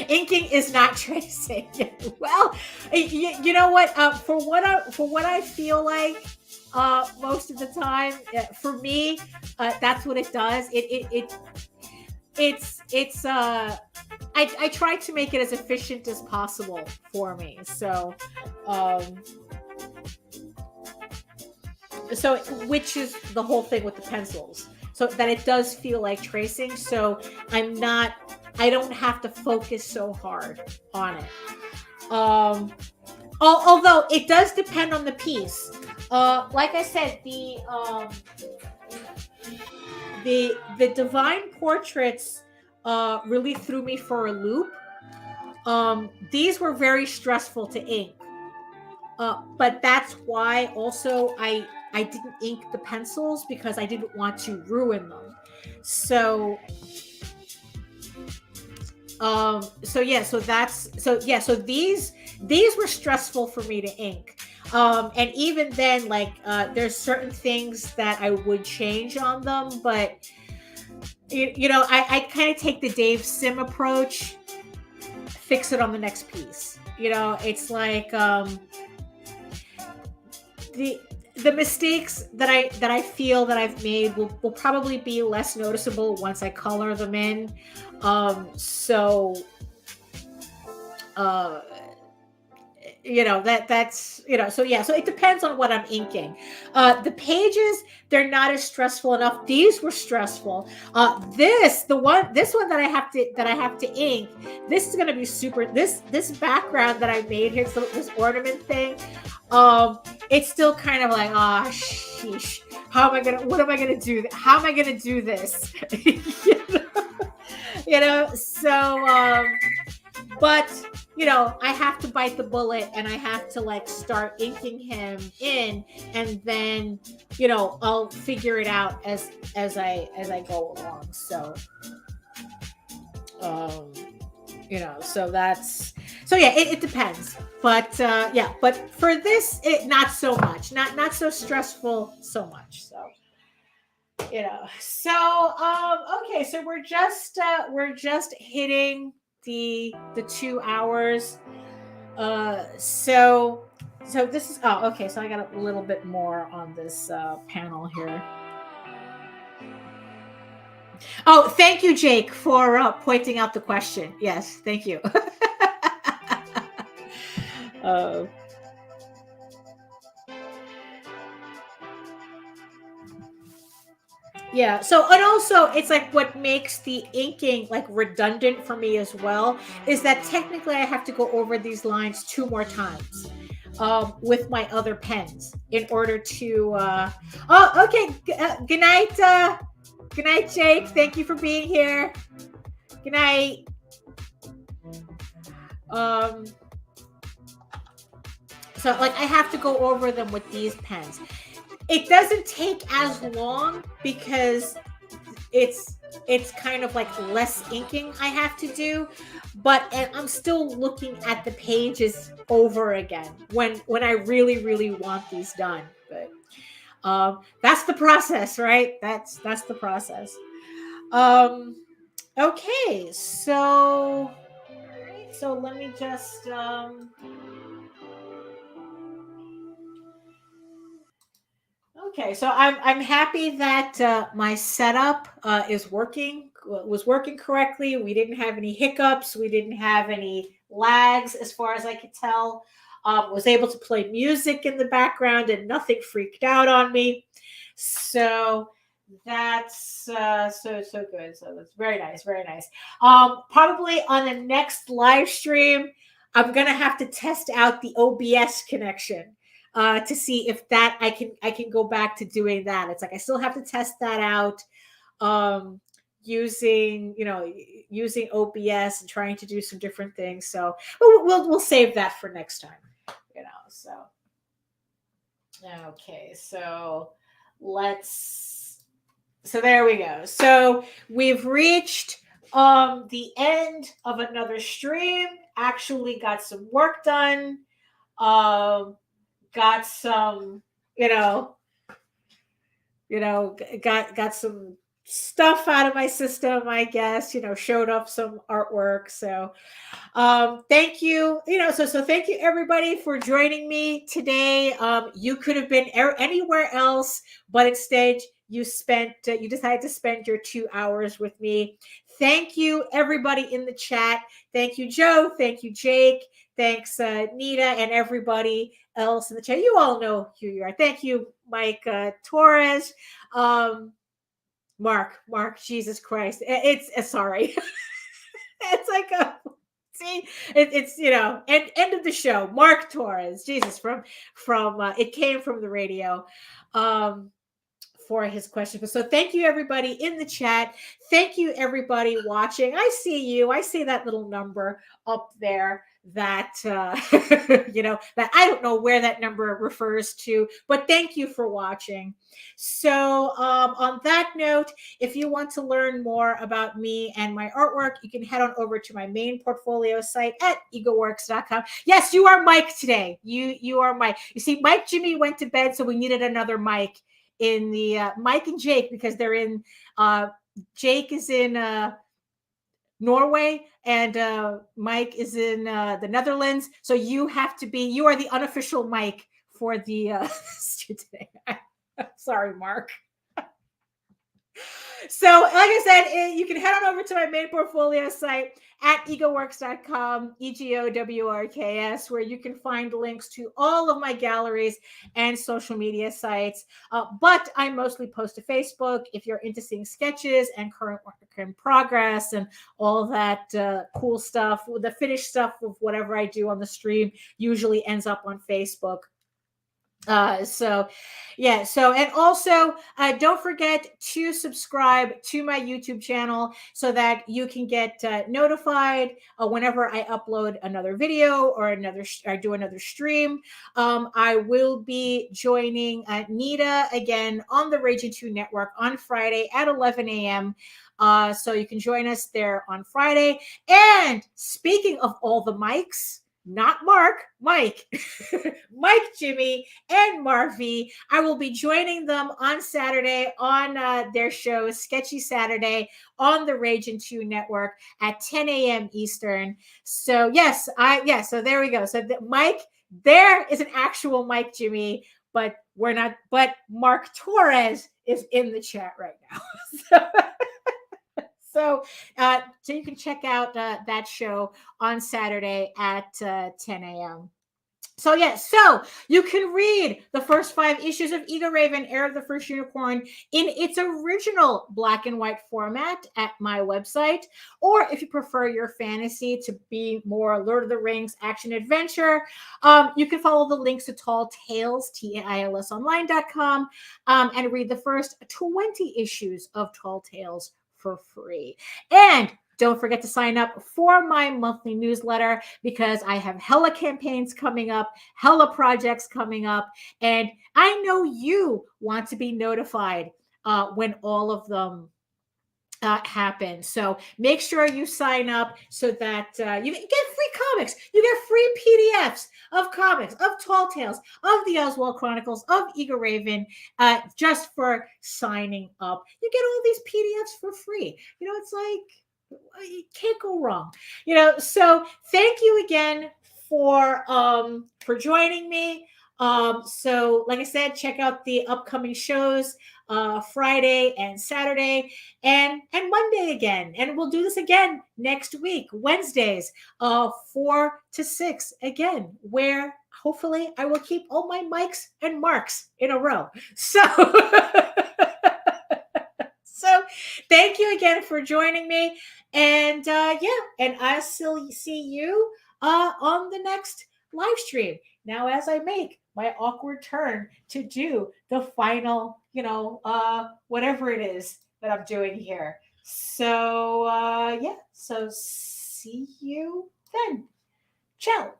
inking is not tracing. Well, you know what? For what I feel like most of the time, for me, that's what it does. It's I try to make it as efficient as possible for me. So which is the whole thing with the pencils, so that it does feel like tracing. So I don't have to focus so hard on it. Although it does depend on the piece. Like I said, the divine portraits really threw me for a loop. These were very stressful to ink. But that's why also I didn't ink the pencils, because I didn't want to ruin them. So these were stressful for me to ink. And even then, like there's certain things that I would change on them, but you know, I kind of take the Dave Sim approach, fix it on the next piece. You know, it's like the mistakes that I feel that I've made will probably be less noticeable once I color them in. You know, that's, you know, so yeah, so it depends on what I'm inking. The pages, they're not as stressful enough. These were stressful. This one that I have to ink, this is gonna be super. This background that I made here, so this ornament thing, it's still kind of like, sheesh, what am I gonna do? How am I gonna do this? You know, so but you know, I have to bite the bullet, and I have to like start inking him in, and then, you know, I'll figure it out as I go along. So you know, so yeah, it depends. But yeah, but for this, it not so much, not so stressful so much. So you know, so okay, so we're just hitting the 2 hours. So this is, okay, so I got a little bit more on this panel here. Oh, thank you, Jake, for pointing out the question. Yes, thank you. Yeah. So, and also, it's like what makes the inking like redundant for me as well is that technically I have to go over these lines 2 more times with my other pens in order to. Oh, okay. Good night. Good night, Jake. Thank you for being here. Good night. So, like, I have to go over them with these pens. It doesn't take as long because it's kind of like less inking I have to do, and I'm still looking at the pages over again when I really want these done. But that's the process, right? That's the process. Okay, so let me just okay, so I'm happy that my setup is working was working correctly. We didn't have any hiccups. We didn't have any lags, as far as I could tell. Was able to play music in the background, and nothing freaked out on me. So that's so good. So that's very nice, very nice. Probably on the next live stream, I'm gonna have to test out the OBS connection to see if that I can go back to doing that. It's like I still have to test that out using using OBS and trying to do some different things. So we'll save that for next time. So okay, so there we go. So we've reached the end of another stream. Actually got some work done. Got some, got some stuff out of my system, I guess, showed up some artwork. So thank you, so thank you everybody for joining me today. You could have been anywhere else, but instead you decided to spend your 2 hours with me. Thank you everybody in the chat. Thank you, Joe. Thank you, Jake. Thanks, Nita, and everybody else in the chat. You all know who you are. Thank you, Mike Torres. Mark, Jesus Christ. It's sorry. It's like it's end of the show. Mark Torres, Jesus, from it came from the radio for his question. So thank you everybody in the chat. Thank you everybody watching. I see you. I see that little number up there that that I don't know where that number refers to, but thank you for watching. So on that note, if you want to learn more about me and my artwork, you can head on over to my main portfolio site at egoworks.com. Yes, you are Mike today. You are Mike. You see, Mike Jimmy went to bed, so we needed another Mike in the Mike and Jake, because they're in Jake is in Norway, and Mike is in the Netherlands. So you are the unofficial Mike for the today. Sorry, Mark. So like I said, you can head on over to my main portfolio site at egoworks.com, EGOWRKS, where you can find links to all of my galleries and social media sites. But I mostly post to Facebook if you're into seeing sketches and current work in progress and all that cool stuff. The finished stuff of whatever I do on the stream usually ends up on Facebook. And also don't forget to subscribe to my YouTube channel so that you can get notified whenever I upload another video or do another stream. I will be joining Nita again on the Raging 2 Network on Friday at 11 a.m. So you can join us there on Friday. And speaking of all the mics, not Mark, Mike, Mike, Jimmy, and Marvy, I will be joining them on Saturday on their show, Sketchy Saturday, on the Raging 2 Network at 10 a.m. Eastern. So so there we go. So Mike, there is an actual Mike Jimmy, but we're not, but Mark Torres is in the chat right now. So you can check out that show on Saturday at 10 a.m. So so you can read the first 5 issues of EGORAVEN, Heir of the First Unicorn, in its original black and white format at my website. Or if you prefer your fantasy to be more Lord of the Rings action adventure, you can follow the links to Tall Tales, TAILSonline.com, and read the first 20 issues of Tall Tales for free. And don't forget to sign up for my monthly newsletter, because I have hella campaigns coming up, hella projects coming up, and I know you want to be notified when all of them happen. So make sure you sign up so that you get free comics. You get free PDFs of comics, of Tall Tales, of the Oswald Chronicles, of EGORAVEN, just for signing up. You get all these PDFs for free. It's like, you can't go wrong. So thank you again for joining me. So like I said, check out the upcoming shows Friday and Saturday and Monday again. And we'll do this again next week, Wednesdays, 4 to 6 again, where hopefully I will keep all my mics and marks in a row. So, so thank you again for joining me. And and I'll still see you on the next live stream. Now, as I make my awkward turn to do the final, whatever it is that I'm doing here. So, so see you then. Ciao.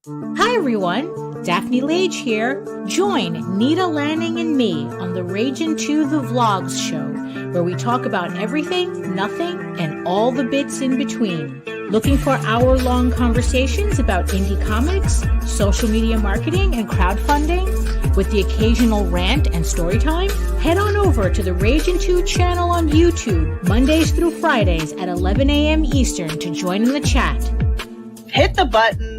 Hi, everyone. Daphne Lage here. Join Nita Lanning and me on the Rage Into the Vlogs show, where we talk about everything, nothing, and all the bits in between. Looking for hour-long conversations about indie comics, social media marketing, and crowdfunding, with the occasional rant and story time? Head on over to the Rage Into channel on YouTube, Mondays through Fridays at 11 a.m. Eastern to join in the chat. Hit the button.